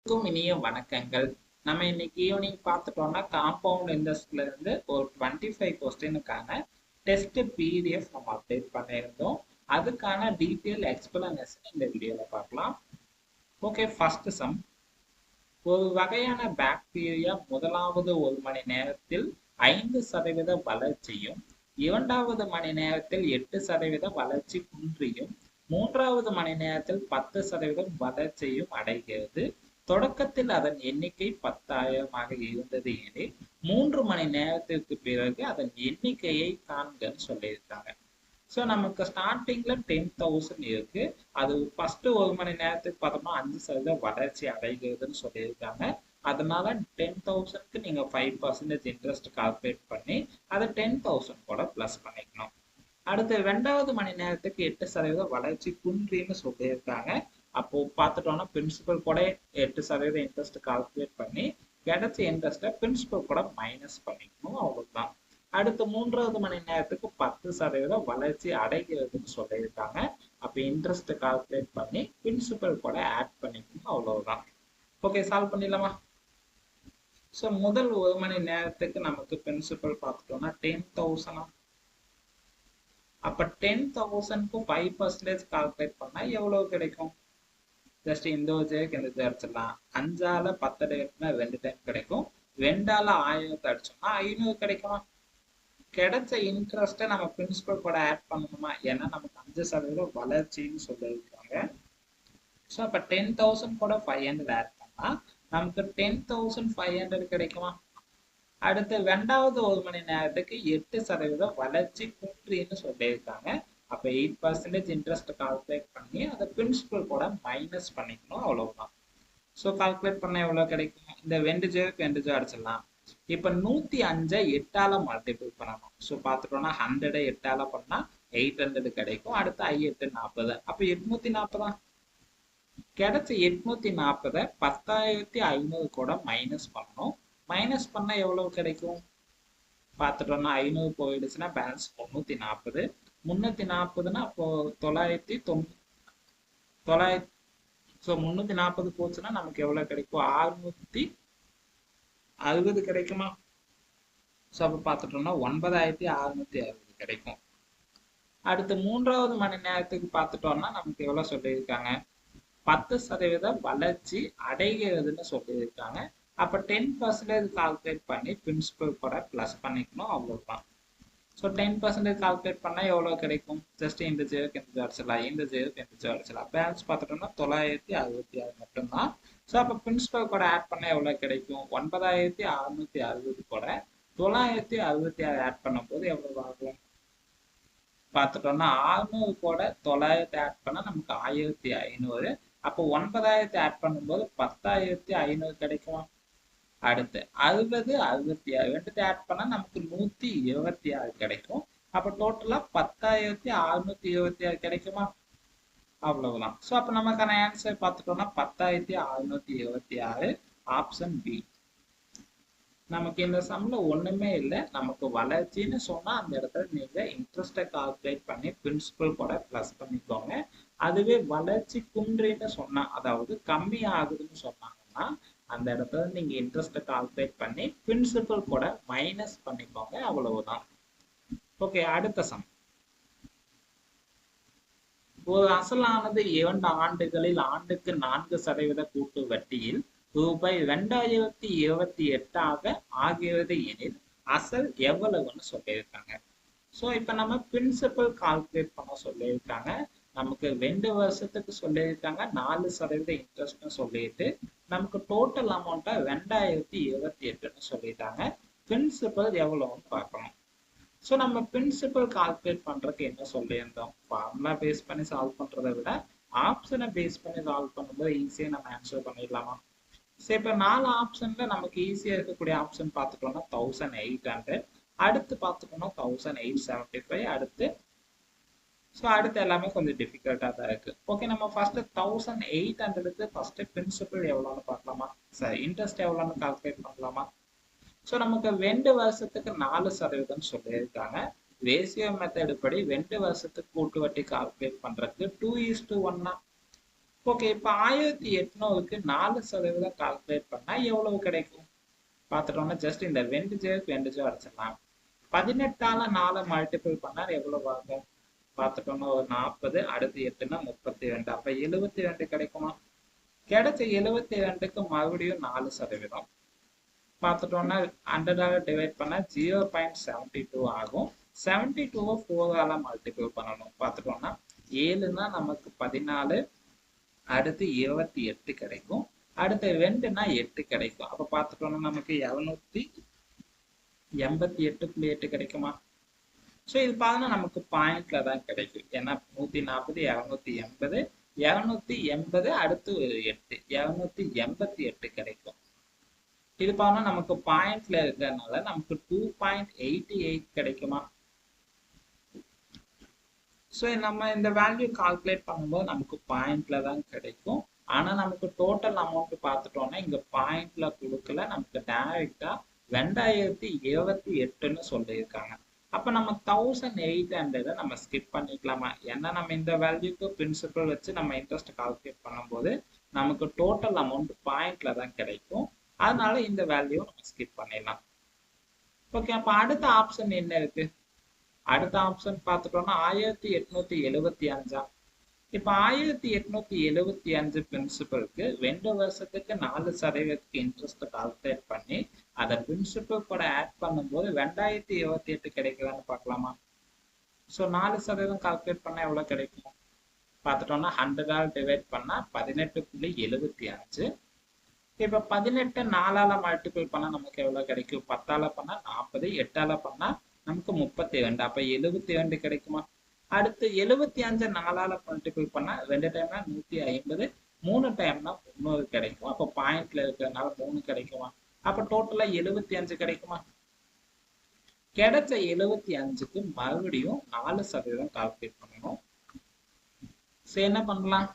இனிய வணக்கங்கள். நம்ம இன்னைக்கு ஈவினிங் பார்த்துட்டோம்னா காம்பவுண்ட் இன்ட்ரெஸ்ட்ல இருந்து ஒரு 25 கொஸ்டினுக்கான டெஸ்ட் பிடிஎஃப் நம்ம அப்டேட் பண்ணியிருந்தோம். அதுக்கான டீட்டெயில் எக்ஸ்பிளனேஷன் இந்த வீடியோல பார்க்கலாம். Okay, first sum. ஒரு வகையான பாக்டீரியா முதலாவது ஒரு மணி நேரத்தில் 5% வளர்ச்சியும், இரண்டாவது மணி நேரத்தில் 8% வளர்ச்சி குன்றியும், மூன்றாவது மணி நேரத்தில் 10% வளர்ச்சியும் அடைகிறது. தொடக்கத்தில் அதன் எண்ணிக்கை 10,000 இருந்தது எனில் 3 மணி நேரத்திற்கு பிறகு அதன் எண்ணிக்கையை காண்கன்னு சொல்லியிருக்காங்க. ஸோ நமக்கு ஸ்டார்டிங்ல 10,000 இருக்கு. அது ஃபர்ஸ்ட் ஒரு மணி நேரத்துக்கு பார்த்தோம்னா 5% வளர்ச்சி அடைகிறதுன்னு சொல்லியிருக்காங்க. அதனால 10,000க்கு நீங்க 5% இன்ட்ரெஸ்ட் கால்குலேட் பண்ணி அதை 10,000 கூட பிளஸ் பண்ணிக்கணும். அடுத்து 2வது மணி நேரத்துக்கு 8% வளர்ச்சி குன்றின்னு சொல்லியிருக்காங்க. அப்போ பார்த்துட்டோம்னா பிரின்சிபல் கூட 8% இன்ட்ரெஸ்ட் கால்குலேட் பண்ணி கிடைச்ச இன்ட்ரெஸ்ட்டை பிரின்சிபல் கூட மைனஸ் பண்ணிக்கணும், அவ்வளவுதான். அடுத்து 3வது மணி நேரத்துக்கு 10% வளர்ச்சி அடைகிறதுன்னு சொல்லியிருக்காங்க. அப்போ இன்ட்ரெஸ்ட் கால்குலேட் பண்ணி பிரின்சிபல் கூட ஆட் பண்ணிக்கணும், அவ்வளவுதான். ஓகே, சால்வ் பண்ணிடலாமா? ஸோ முதல் ஒரு மணி நேரத்துக்கு நமக்கு பிரின்சிபல் பார்த்துட்டோம்னா 10,000. அப்ப 10,000க்கும் 5% கால்குலேட் பண்ணா எவ்வளவு கிடைக்கும்? ஜஸ்ட் இந்த ஒரு ஜேக்கு இந்த அடிச்சிடலாம். 5ஆல 10 எடுத்துனா 2 டைம் கிடைக்கும். 2ஆல 1000 அடிச்சோம்னா 500 கிடைக்குமா? கிடைச்ச இன்ட்ரெஸ்ட்டை நம்ம பிரின்சிபல் கூட ஆட் பண்ணணுமா? ஏன்னா நமக்கு 5% வளர்ச்சின்னு சொல்லியிருக்காங்க. ஸோ அப்ப 10,000 கூட 500 ஆட் பண்ணா நமக்கு 10,500 கிடைக்குமா? அடுத்து 2வது ஒரு மணி நேரத்துக்கு 8% வளர்ச்சி குன்றின்னு சொல்லியிருக்காங்க. அப்ப 8% இன்ட்ரெஸ்ட் கால்குலேட் பண்ணி அதை பிரின்சிபல் கூட மைனஸ் பண்ணிக்கணும், அவ்வளவுதான். ஸோ கால்குலேட் பண்ண எவ்வளவு கிடைக்கும்? இந்த 2 ஜேருக்கு 2 ஜே அடிச்சிடலாம். இப்ப 105 8ஆல மல்டிபிள் பண்ணணும். ஸோ பார்த்துட்டோம்னா 100 8ஆல பண்ணா 800 கிடைக்கும். அடுத்து 8 40. அப்ப 840 கிடைச்ச 840 10,500 கூட மைனஸ் பண்ணணும். மைனஸ் பண்ணா எவ்வளவு கிடைக்கும்? பார்த்துட்டோம்னா 500 போயிடுச்சுன்னா பேலன்ஸ் 340. 340னா அப்போ 900 ஸோ 340 போச்சுன்னா நமக்கு எவ்வளவு கிடைக்கும்? 660 கிடைக்குமா? ஸோ அப்போ பார்த்துட்டோம்னா 9,660 கிடைக்கும். அடுத்து 3வது மணி நேரத்துக்கு பார்த்துட்டோம்னா நமக்கு எவ்வளவு சொல்லியிருக்காங்க? 10% வளர்ச்சி அடைகிறதுன்னு சொல்லியிருக்காங்க. அப்ப 10% கால்குலேட் பண்ணி பிரின்சிபல் கூட பிளஸ் பண்ணிக்கணும், அவ்வளவுதான். ஸோ 10% கால்குலேட் பண்ணா எவ்வளவு கிடைக்கும்? ஜஸ்ட் இந்த ஜேருக்கு இந்த அடிச்சிடலாம், இந்த ஜேருக்கு இந்த ஜே அடிச்சிடலாம். பேலன்ஸ் பார்த்துட்டோம்னா 966 மட்டும்தான். ஸோ அப்போ பிரின்சிபல் கூட ஆட் பண்ணா எவ்வளவு கிடைக்கும்? 9,660 கூட 966 ஆட் பண்ணும்போது எவ்வளவு ஆகும்? பார்த்துட்டோம்னா 600 கூட 900 ஆட் பண்ணா நமக்கு 1,500. அப்போ 9,000 ஆட் பண்ணும்போது 10,500 கிடைக்குமா? அடுத்து 60 66 ரெண்டு ஆட் பண்ணா நமக்கு 126 கிடைக்கும். அப்ப டோட்டலா 10,626 கிடைக்குமா? அவ்வளவுதான். ஸோ அப்ப நமக்கான ஆன்சர் பார்த்துட்டோம்னா 10,626, ஆப்ஷன் பி. நமக்கு இந்த சம்ல ஒண்ணுமே இல்லை. நமக்கு வளர்ச்சின்னு சொன்னா அந்த இடத்துல நீங்க இன்ட்ரெஸ்டை கால்குலேட் பண்ணி பிரின்சிபல் கூட பிளஸ் பண்ணிக்கோங்க. அதுவே வளர்ச்சி குன்றின்னு சொன்னா, அதாவது கம்மி ஆகுதுன்னு சொன்னாங்கன்னா அந்த இடத்துல நீங்க இன்ட்ரெஸ்டை கால்குலேட் பண்ணி பிரின்சிபல் கூட மைனஸ் பண்ணிக்கோங்க, அவ்வளவுதான். ஓகே, அடுத்த சம். ஒரு அசலானது 2 ஆண்டுகளில் ஆண்டுக்கு 4% கூட்டு வட்டியில் ரூபாய் 2028 ஆகிறது எனில் அசல் எவ்வளவுன்னு சொல்லியிருக்காங்க. ஸோ இப்ப நம்ம பிரின்சிபல் கால்குலேட் பண்ண சொல்லியிருக்காங்க. நமக்கு 2 வருஷத்துக்கு சொல்லியிருக்காங்க 4% இன்ட்ரெஸ்ட்னு சொல்லிட்டு நமக்கு டோட்டல் அமௌண்ட்டா 2028ன்னு சொல்லிட்டாங்க. பிரின்சிபல் எவ்வளவுன்னு பார்க்கணும். ஸோ நம்ம பிரின்சிபல் கால்குலேட் பண்றதுக்கு என்ன சொல்லியிருந்தோம்? ஃபார்முலா பேஸ் பண்ணி சால்வ் பண்றதை விட ஆப்ஷனை பேஸ் பண்ணி சால்வ் பண்ணும்போது ஈஸியா நம்ம ஆன்சர் பண்ணிடலாமா? சரி, இப்ப 4 ஆப்ஷன்ல நமக்கு ஈஸியா இருக்கக்கூடிய ஆப்ஷன் பார்த்துட்டோம்னா 1800. அடுத்து பார்த்துட்டோம்னா 1875. அடுத்து அடுத்து எல்லாமே கொஞ்சம் டிஃபிகல்ட்டா தான் இருக்கு. ஓகே, நம்ம ஃபர்ஸ்ட் 1800க்கு ஃபர்ஸ்ட் பிரின்சிபல் எவ்வளோன்னு பார்க்கலாமா? சரி, இன்ட்ரெஸ்ட் எவ்வளோன்னு கால்குலேட் பண்ணலாமா? ஸோ நமக்கு 2 வருஷத்துக்கு 4% சொல்லியிருக்காங்க. ரேஷியோ மெத்தட் படி 2 வருஷத்துக்கு கூட்டு வட்டி கால்குலேட் பண்றதுக்கு 2:1 ஓகே, இப்போ 1800க்கு 4% கால்குலேட் பண்ணா எவ்வளவு கிடைக்கும் பார்த்துட்டோம்னா ஜஸ்ட் இந்த வெண்டுஜோ அடிச்சிடலாம். 18ஆல 4 மல்டிபிள் பண்ணா எவ்வளவு ஆகும் பார்த்துட்டோம்னா ஒரு 40, அடுத்து 8னா 32, அப்ப 72 கிடைக்குமா? கிடைச்ச 72க்கு மறுபடியும் 4% பார்த்துட்டோம்னா 100ஆல டிவைட் பண்ணா 0.72 ஆகும். 72வை 4ஆல மல்டிபிள் பண்ணணும். பார்த்துட்டோம்னா 7னா நமக்கு 14, அடுத்து 28 கிடைக்கும். அடுத்து 2னா 8 கிடைக்கும். அப்ப பார்த்துட்டோம்னா நமக்கு 288.8 கிடைக்குமா? ஸோ இது பார்த்தோன்னா நமக்கு பாயிண்ட்ல தான் கிடைக்கும். ஏன்னா 140, 280, 280 அடுத்து ஒரு 8, 288 கிடைக்கும். இது பார்த்தோம்னா நமக்கு பாயிண்ட்ல இருக்கிறதுனால நமக்கு 2.88 கிடைக்குமா? ஸோ நம்ம இந்த வேல்யூ கால்குலேட் பண்ணும்போது நமக்கு பாயிண்ட்ல தான் கிடைக்கும். ஆனா நமக்கு டோட்டல் அமௌண்ட் பார்த்துட்டோம்னா இங்க பாயிண்ட்ல கொடுக்கல, நமக்கு டைரக்டா 2028ன்னு சொல்லியிருக்காங்க. அப்ப நம்ம 1800 நம்ம ஸ்கிப் பண்ணிக்கலாமா? ஏன்னா நம்ம இந்த வேல்யூக்கு பிரின்சிபல் வச்சு நம்ம இன்ட்ரெஸ்ட் கால்குலேட் பண்ணும்போது நமக்கு டோட்டல் அமௌண்ட் பாயிண்ட்ல தான் கிடைக்கும். அதனால இந்த வேல்யூ நம்ம ஸ்கிப் பண்ணிடலாம். ஓகே, அப்ப அடுத்த ஆப்ஷன் என்ன இருக்கு? அடுத்த ஆப்ஷன் பார்த்துட்டோம்னா 1875. இப்ப 1875 பிரின்சிபலுக்கு 2 வருஷத்துக்கு 4% இன்ட்ரெஸ்ட் கால்குலேட் பண்ணி அதை பிரின்சிபல் கூட ஆட் பண்ணும்போது 2028 கிடைக்குதான்னு பார்க்கலாமா? ஸோ 4% கால்குலேட் பண்ணா எவ்வளவு கிடைக்கும் பார்த்துட்டோம்னா 100ஆல் டிவைட் பண்ணா 18.75. இப்ப 18 4ஆல மல்டிபிள் பண்ணா நமக்கு எவ்வளவு கிடைக்கும்? 10ஆல பண்ணா 40, 8ஆல பண்ணா நமக்கு 32, அப்ப 72 கிடைக்குமா? அடுத்து 75 4ஆல மல்டிபிள் பண்ணா 2 டைம்னா 150, 3 டைம்னா 300 கிடைக்கும். அப்ப பாயிண்ட்ல இருக்கிறதுனால 3 கிடைக்குமா? அப்ப டோட்டலா 75 கிடைக்குமா? கிடைச்ச 75க்கு மறுபடியும் 4% கால்குலேட் பண்ணணும். சரி, என்ன பண்ணலாம்?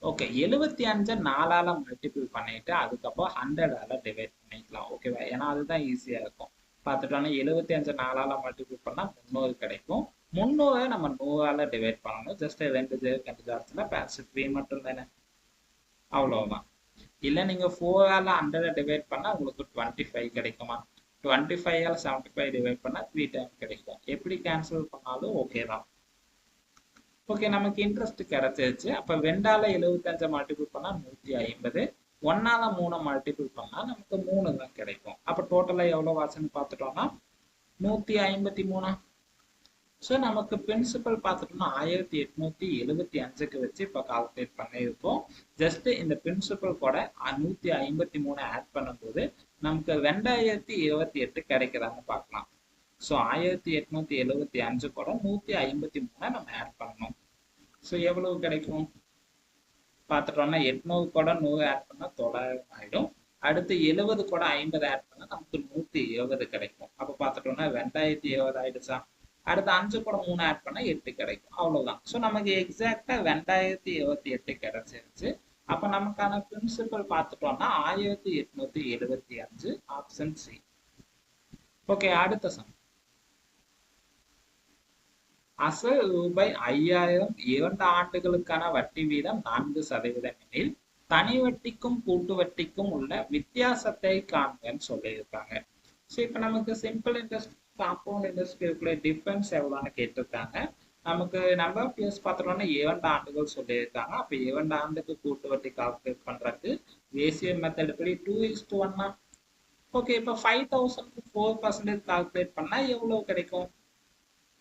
ஓகே, 75 4ஆல மல்டிபிள் பண்ணிட்டு அதுக்கப்புறம் 100ஆல டிவைட் பண்ணிக்கலாம். ஓகேவா? ஏன்னா அதுதான் ஈஸியா இருக்கும். பார்த்துட்டோம்னா 75 4ஆல மல்டிபிள் பண்ணா 300 கிடைக்கும். 300 நம்ம 100ஆல டிவைட் பண்ணணும். ஜஸ்ட் 2 ஜார்ஸ்ல பேசிட் 3 மட்டும் தானே, அவ்வளவுதான். இல்ல நீங்க 4ஆல 100 டிவைட் பண்ணா உங்களுக்கு 25 கிடைக்குமா? 25ஆல 75 டிவைட் பண்ணா 3 டைம் கிடைக்கும். எப்படி கேன்சல் பண்ணாலும் ஓகே தான். ஓகே, நமக்கு இன்ட்ரெஸ்ட் கிடைச்சிருச்சு. அப்ப 2ஆல 75 மல்டிபிள் பண்ணா 150, 1ஆல 3 மல்டிபிள் பண்ணா நமக்கு 3 தான் கிடைக்கும். அப்ப டோட்டலா எவ்வளவு ஆச்சுன்னு பார்த்துட்டோம்னா 153. ஸோ நமக்கு பிரின்சிபல் பார்த்துட்டோம்னா 1875க்கு வச்சு இப்போ கால்குலேட் பண்ணியிருக்கோம். ஜஸ்ட் இந்த பிரின்சிபல் கூட 153 ஆட் பண்ணும்போது நமக்கு 2028 கிடைக்குதான்னு பார்க்கலாம். ஸோ 1875 கூட 153 நம்ம ஆட் பண்ணணும். ஸோ எவ்வளவு கிடைக்கும் பார்த்துட்டோம்னா 800 கூட 100 ஆட் பண்ணா 900 ஆயிடும். அடுத்து 70 கூட 50 ஆட் பண்ணா நமக்கு 120 கிடைக்கும். அப்போ பார்த்துட்டோம்னா 2020 ஆயிடுச்சா? அடுத்து 5 கூட 3 ஆட் பண்ணா 8 கிடைக்கும். அவ்வளவுதான். ஸோ நமக்கு எக்ஸாக்டா 2028 கிடைச்சிருச்சு. அப்ப நமக்கான பிரின்சிபல் பார்த்துட்டோம்னா 1875, ஆப்ஷன் சி. ஓகே, அடுத்த சம். அசல் ரூபாய் 5000 2 ஆண்டுகளுக்கான வட்டி வீதம் 4% எனில் தனி வட்டிக்கும் கூட்டு வட்டிக்கும் உள்ள வித்தியாசத்தை காண்கன்னு சொல்லியிருக்காங்க. ஸோ இப்போ நமக்கு simple interest compound interest difference எவ்வளோன்னு கேட்டிருக்காங்க. நமக்கு நம்பர் ஆஃப் இயர்ஸ் பார்த்துட்டோம்னா 2 ஆண்டுகள் சொல்லியிருக்காங்க. அப்போ 2 ஆண்டுக்கு கூட்டு வட்டி கால்குலேட் பண்றதுக்கு ரேஷியோ மெத்தட் படி 2:1. ஓகே, இப்போ 5000க்கு 4% கால்குலேட் பண்ணா எவ்வளவு கிடைக்கும்?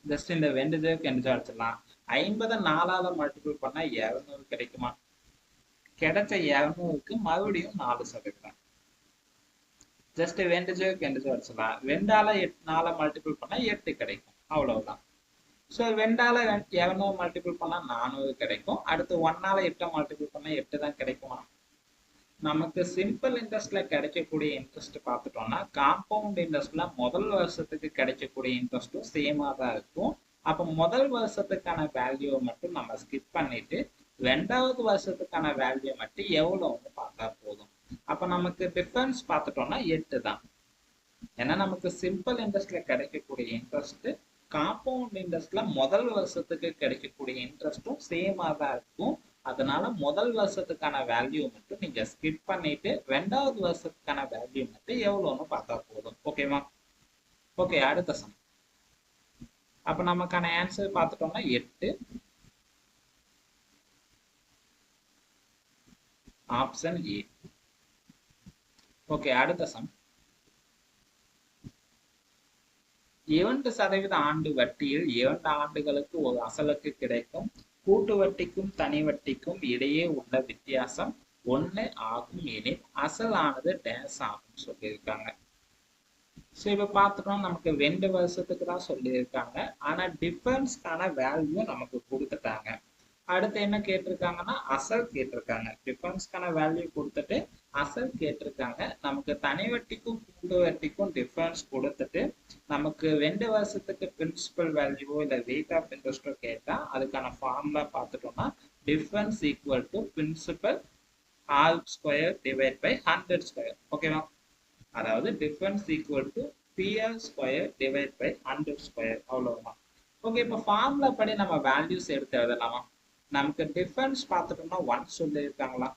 ஜஸ்ட் இந்த 2 அடிச்சிடலாம். 50 4ஆல மல்டிபிள் பண்ணா 200 கிடைக்குமா? கிடைச்ச 200க்கு மறுபடியும் 4%. ஜஸ்ட் 2 அடிச்சிடலாம். 2ஆல 4 மல்டிபிள் பண்ணா 8 கிடைக்கும். அவ்வளவுதான். ஸோ 2ஆல 200 மல்டிபிள் பண்ணா 400 கிடைக்கும். அடுத்து 1ஆல 8 மல்டிபிள் பண்ணா 8 தான் கிடைக்குமா? நமக்கு சிம்பிள் இன்ட்ரெஸ்ட்ல கிடைக்கக்கூடிய இன்ட்ரெஸ்ட் பார்த்துட்டோம்னா காம்பவுண்ட் இன்ட்ரெஸ்ட்ல முதல் வருஷத்துக்கு கிடைக்கக்கூடிய இன்ட்ரெஸ்ட்டும் சேமா தான் இருக்கும். அப்ப முதல் வருஷத்துக்கான வேல்யூவை மட்டும் நம்ம ஸ்கிப் பண்ணிட்டு 2வது வருஷத்துக்கான வேல்யூ மட்டும் எவ்வளவுன்னு பார்த்தா போதும். அப்ப நமக்கு டிஃபரன்ஸ் பார்த்துட்டோம்னா 8 தான். ஏன்னா நமக்கு சிம்பிள் இன்ட்ரெஸ்ட்ல கிடைக்கக்கூடிய இன்ட்ரெஸ்ட் காம்பவுண்ட் இன்ட்ரெஸ்ட்ல முதல் வருஷத்துக்கு கிடைக்கக்கூடிய இன்ட்ரெஸ்ட்டும் சேமா தான் இருக்கும். அதனால முதல் வருஷத்துக்கான வேல்யூ மட்டும் நீங்க ஸ்கிப் பண்ணிட்டு ரெண்டாவது வருஷத்துக்கான வேல்யூ மட்டும் எவ்வளோன்னு பார்த்தா போதும். ஓகேவா? ஓகே, அடுத்த சம். அப்ப நமக்கான ஆன்சர் பார்த்துட்டோம்னா 8, ஆப்ஷன் ஏ. ஓகே, அடுத்த சம். 2% ஆண்டு வட்டியில் 2 ஆண்டுகளுக்கு ஒரு அசலுக்கு கிடைக்கும் கூட்டு வட்டிக்கும் தனி வட்டிக்கும் இடையே உள்ள வித்தியாசம் 1 ஆகும் எனில் அசலானது டேஸ் ஆகும் சொல்லியிருக்காங்க. ஸோ இப்போ பார்த்துட்டோம், நமக்கு 2 வருஷத்துக்கு தான் சொல்லியிருக்காங்க. ஆனா டிஃபரன்ஸ்க்கான வேல்யூ நமக்கு கொடுத்துட்டாங்க. அடுத்து என்ன கேட்டிருக்காங்கன்னா அசல் கேட்டிருக்காங்க. டிஃபரன்ஸ்க்கான வேல்யூ கொடுத்துட்டு அசல் கேட்டிருக்காங்க. நமக்கு தனி வட்டிக்கும் கூட்டு வட்டிக்கும் டிஃபரன்ஸ் கொடுத்துட்டு நமக்கு 2 வருஷத்துக்கு பிரின்சிபல் வேல்யூவோ இல்லை ரேட் ஆஃப் இன்ட்ரெஸ்டோ கேட்டா அதுக்கான ஃபார்முலா பார்த்துட்டோம்னா difference equal to principal all square divide by 100 square. ஓகேவா? அதாவது difference equal to PR square divide by 100 square. அவ்வளவுதான். ஓகே, இப்போ ஃபார்முலா படி நம்ம வேல்யூஸ் எடுத்து எழுதலாமா? நமக்கு டிஃபரன்ஸ் பார்த்துட்டோம்னா 1 சொல்லியிருக்காங்களா.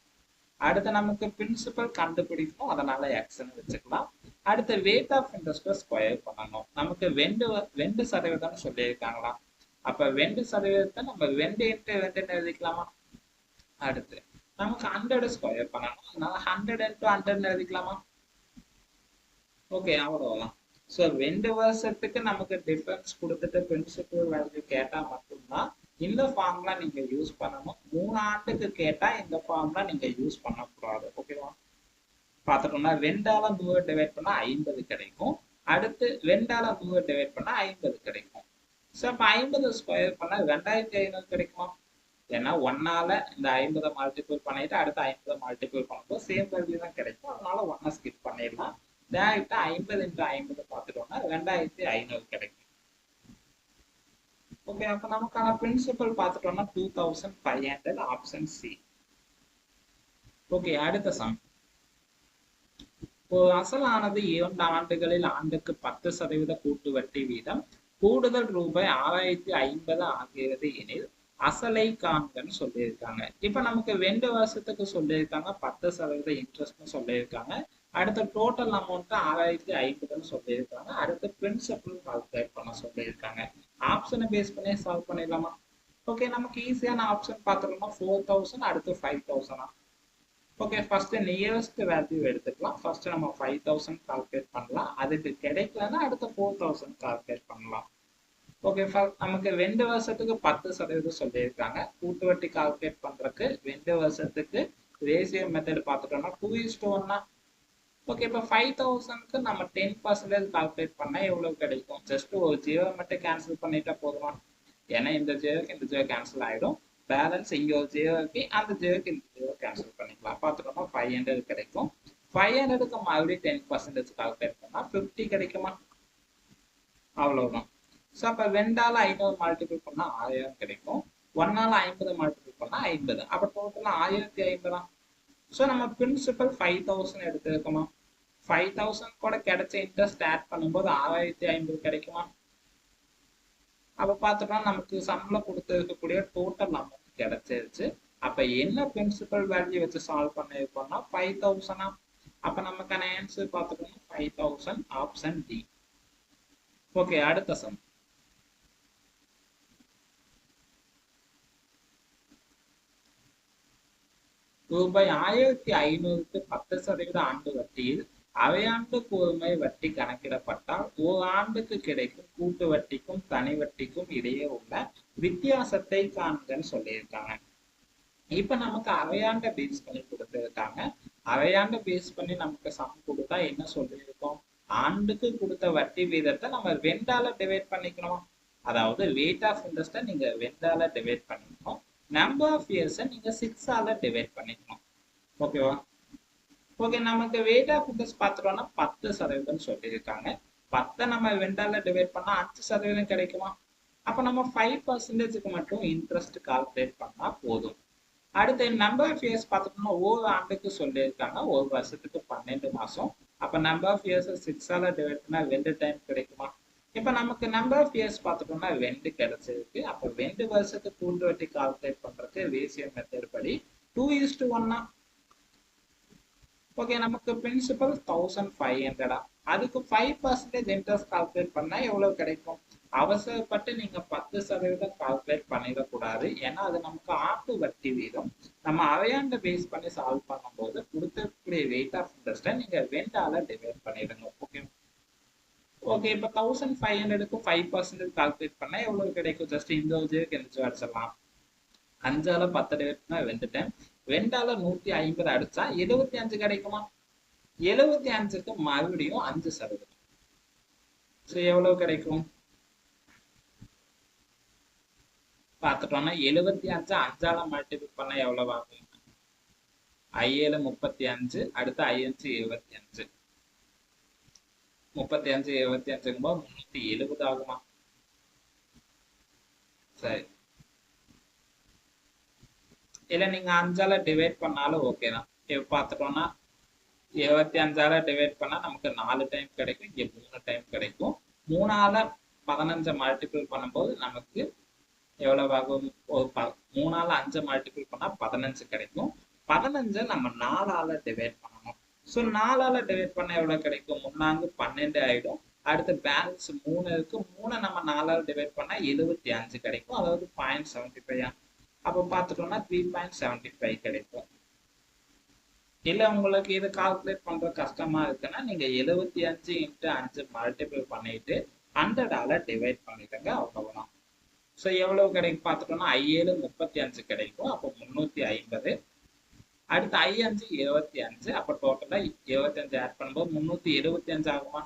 அடுத்து நமக்கு பிரின்சிபல் கண்டுபிடிக்கணும், அதனால எக்ஸ்ன்னு வச்சுக்கலாம். அடுத்து ரேட் ஆஃப் இன்ட்ரெஸ்ட் ஸ்கொயர் பண்ணணும். நமக்கு 2% சொல்லியிருக்காங்களா. அப்ப 2% நம்ம 2 × 2 எழுதிக்கலாமா. அடுத்து நமக்கு 100 ஸ்கொயர் பண்ணணும், அதனால 100 × 100 எழுதிக்கலாமா. ஓகே, அவ்வளவுதான். ஸோ 2 வருஷத்துக்கு நமக்கு டிஃபரன்ஸ் கொடுத்துட்டு பிரின்சிபல் வேல்யூ கேட்டா மட்டும்தான் இந்த ஃபார்முலா நீங்க யூஸ் பண்ணணும். 3 ஆண்டுக்கு கேட்டா இந்த ஃபார்முலா நீங்க யூஸ் பண்ணக்கூடாது. ஓகேவா? பார்த்துட்டோம்னா 2ஆல 100 டிவைட் பண்ணா 50 கிடைக்கும். அடுத்து 2ஆல 100 டிவைட் பண்ணா 50 கிடைக்கும். ஸோ அப்ப 50 ஸ்கொயர் பண்ணா 2500 கிடைக்குமா. ஏன்னா 1ஆல இந்த 50 மல்டிபிள் பண்ணிட்டு அடுத்து 50 மல்டிபிள் பண்ணும்போது சேம் வேல்யூ தான் கிடைக்கும். அதனால 1 ஸ்கிப் பண்ணிடலாம். டேரக்டா 50 × 50 பார்த்துட்டோம்னா 2500 கிடைக்கும். ஓகே, அப்ப நமக்கான பிரின்சிபல் பார்த்துட்டோம்னா 2500, ஆப்ஷன் சி. ஓகே, அடுத்த சம். ஒரு அசலானது 2 ஆண்டுகளில் ஆண்டுக்கு 10% கூட்டு வட்டி வீதம் கூடுதல் ரூபாய் 6050 ஆகிறது எனில் அசலை காண்கன்னு சொல்லியிருக்காங்க. இப்ப நமக்கு 2 வருஷத்துக்கு சொல்லியிருக்காங்க, 10% இன்ட்ரெஸ்ட்னு சொல்லியிருக்காங்க. அடுத்த டோட்டல் அமௌண்ட் 6050 சொல்லியிருக்காங்க. அடுத்து பிரின்சிபல் கால்குலேட் பண்ண சொல்லியிருக்காங்க. ஆப்ஷனை பேஸ் பண்ணி சால்வ் பண்ணிடலாமா. ஓகே, நமக்கு ஈஸியான ஆப்ஷன் பார்த்துட்டோம்னா 4000, அடுத்து 5000. ஓகே, ஃபர்ஸ்ட் நியரஸ்ட் வேல்யூ எடுத்துக்கலாம். ஃபர்ஸ்ட் நம்ம 5000 கால்குலேட் பண்ணலாம். அதுக்கு கிடைக்கலன்னா அடுத்த 4000 கால்குலேட் பண்ணலாம். ஓகே, நமக்கு 2 வருஷத்துக்கு 10% சொல்லியிருக்காங்க. கூட்டு வட்டி கால்குலேட் பண்றதுக்கு 2 வருஷத்துக்கு ரேஷியோ மெத்தட் பார்த்துட்டோம்னா 2:1. ஓகே, இப்போ 5000க்கு நம்ம 10% கால்குலேட் பண்ணா எவ்வளவு கிடைக்கும். ஜஸ்ட் ஒரு 0 மட்டும் கேன்சல் பண்ணிட்டா போதுமா. ஏன்னா இந்த 0க்கு இந்த 0 கேன்சல் ஆயிடும். பேலன்ஸ் இங்க ஒரு 0 இருக்கு, அந்த 0க்கு இந்த 0 கேன்சல் பண்ணிக்கலாம். பார்த்துட்டோம்னா 500 கிடைக்கும். 500க்கு மறுபடியும் 10% கால்குலேட் பண்ணா 50 கிடைக்குமா. அவ்வளவுதான். ஸோ அப்போ 2ஆல 500 மல்டிபிள் பண்ணா 1000 கிடைக்கும். 1ஆல 50 மல்டிபிள் பண்ணா 50. அப்போ டோட்டலா 1050. ஸோ நம்ம பிரின்சிபல் 5000 எடுத்துருக்கோமா. 5000 கூட கிடைச்ச இன்ட்ரெஸ்ட் ஆட் பண்ணும்போது 6050 கிடைக்குமா. அப்ப பார்த்துட்டோம்னா நமக்கு சம்பளம் கொடுத்துருக்கக்கூடிய டோட்டல் அமௌண்ட் கிடைச்சிருச்சு. அப்ப என்ன பிரின்சிபல் வேல்யூ வச்சு சால்வ் பண்ணிருக்கோம்னா 5000. அப்ப நமக்கான ஆன்சர் பார்த்துட்டோம்னா 5000, ஆப்ஷன் டி. ஓகே, அடுத்த சம். ரூபாய் 1500க்கு 10% ஆண்டு வட்டியில் அரையாண்டுக்கு ஒருமுறை வட்டி கணக்கிடப்பட்டால் ஒரு ஆண்டுக்கு கிடைக்கும் கூட்டு வட்டிக்கும் தனி வட்டிக்கும் இடையே உள்ள வித்தியாசத்தை காண்கன்னு சொல்லியிருக்காங்க. இப்ப நமக்கு அரையாண்டை பேஸ் பண்ணி கொடுத்துருக்காங்க. அரையாண்டை பேஸ் பண்ணி நமக்கு சம் கொடுத்தா என்ன சொல்லியிருக்கோம். ஆண்டுக்கு கொடுத்த வட்டி வீதத்தை நம்ம 2ஆல டிவைட் பண்ணிக்கணும். அதாவது ரேட் ஆஃப் இன்ட்ரெஸ்ட்டை நீங்க 2ஆல டிவைட் பண்ணிக்கணும். நம்பர் ஆஃப் இயர்ஸை நீங்க 6ஆல டிவைட் பண்ணிக்கணும். ஓகேவா. ஓகே, நமக்கு ரேட் ஆஃப் இன்ட்ரெஸ்ட் பார்த்துட்டோம்னா 10% சொல்லியிருக்காங்க. 10 நம்ம 2ஆல டிவைட் பண்ணா 5% கிடைக்குமா. அப்ப நம்ம 5%க்கு மட்டும் இன்ட்ரெஸ்ட் கால்குலேட் பண்ணா போதும். அடுத்து நம்பர் ஆஃப் இயர்ஸ் பார்த்துட்டோம்னா ஒரு ஆண்டுக்கு சொல்லியிருக்காங்க, ஒரு வருஷத்துக்கு 12 மாசம். அப்ப நம்பர் ஆஃப் இயர்ஸ் 6ஆல டிவைட் பண்ணா 2 டைம் கிடைக்குமா. இப்ப நமக்கு நம்பர் ஆஃப் இயர்ஸ் பார்த்துட்டோம்னா 2 கிடைச்சிருக்கு. அப்ப 2 வருஷத்துக்கு கூட்டு வட்டி கால்குலேட் பண்றதுக்கு ரேஷியோ மெத்தட் படி 2:1. ஓகே, நமக்கு பிரின்சிபல் 1500. அதுக்கு 5% இன்ட்ரெஸ்ட் கால்குலேட் பண்ணா எவ்வளவு கிடைக்கும்? அவசரப்பட்டு நீங்க 10% கால்குலேட் பண்ணிடக்கூடாது. ஏன்னா அது நமக்கு ஆட்டு வட்டி வீதம். நம்ம அரையாண்டு பேஸ் பண்ணி சால்வ் பண்ணும்போது கொடுக்கக்கூடிய ரேட் ஆஃப் இன்ட்ரெஸ்ட்டை நீங்க 2ஆல டிவைட் பண்ணிடுங்க. ஓகே ஓகே, இப்போ 1500க்கு 5% கால்குலேட் பண்ணா எவ்வளவு கிடைக்கும்? ஜஸ்ட் இந்த வச்சுக்கு அடிச்சிடலாம். 5ஆல 10 டிவைட்னா 2 டைம், 2ஆல 150 அடிச்சா 75 கிடைக்குமா? 75க்கு மறுபடியும் 5%. ஸோ எவ்வளவு கிடைக்கும் பார்த்துட்டோம்னா 75 5ஆல மல்டிபிள் பண்ணா எவ்வளவு ஆகும்? 5 35, அடுத்து 5 25. 35 25ங்கும்போது 370 ஆகுமா? சரி, இல்ல நீங்க 5ஆல டிவைட் பண்ணாலும் ஓகே தான். இப்போ பார்த்துட்டோம்னா 75ஆல டிவைட் பண்ணா நமக்கு 4 டைம் கிடைக்கும், இங்க 3 டைம் கிடைக்கும். 3ஆல 15 மல்டிபிள் பண்ணும்போது நமக்கு எவ்வளவு ஆகும்? 3ஆல 5 மல்டிபிள் பண்ணா 15 கிடைக்கும். 15 நம்ம 4ஆல டிவைட் பண்ணணும். ஸோ 4ஆல டிவைட் பண்ணா எவ்வளவு கிடைக்கும்? 3 12 ஆயிடும். அடுத்து பேலன்ஸ் 3 இருக்கு. 3 நம்ம 4ஆல டிவைட் பண்ணா 75 கிடைக்கும், அதாவது 0.75. அப்போ பார்த்துட்டோம்னா 3.75 கிடைக்கும். இல்ல உங்களுக்கு இது கால்குலேட் பண்ற கஷ்டமா இருக்குன்னா நீங்க 75 × 5 மல்டிபிள் பண்ணிட்டு 100ஆல டிவைட் பண்ணிடுங்க, அவ்வளவுதான். ஸோ எவ்வளவு கிடைக்கும் பார்த்துட்டோம்னா 5 35 கிடைக்கும், அப்போ 350. அடுத்து 5 25, அப்போ டோட்டலா 25 ஆட் பண்ணும்போது 375 ஆகுமா?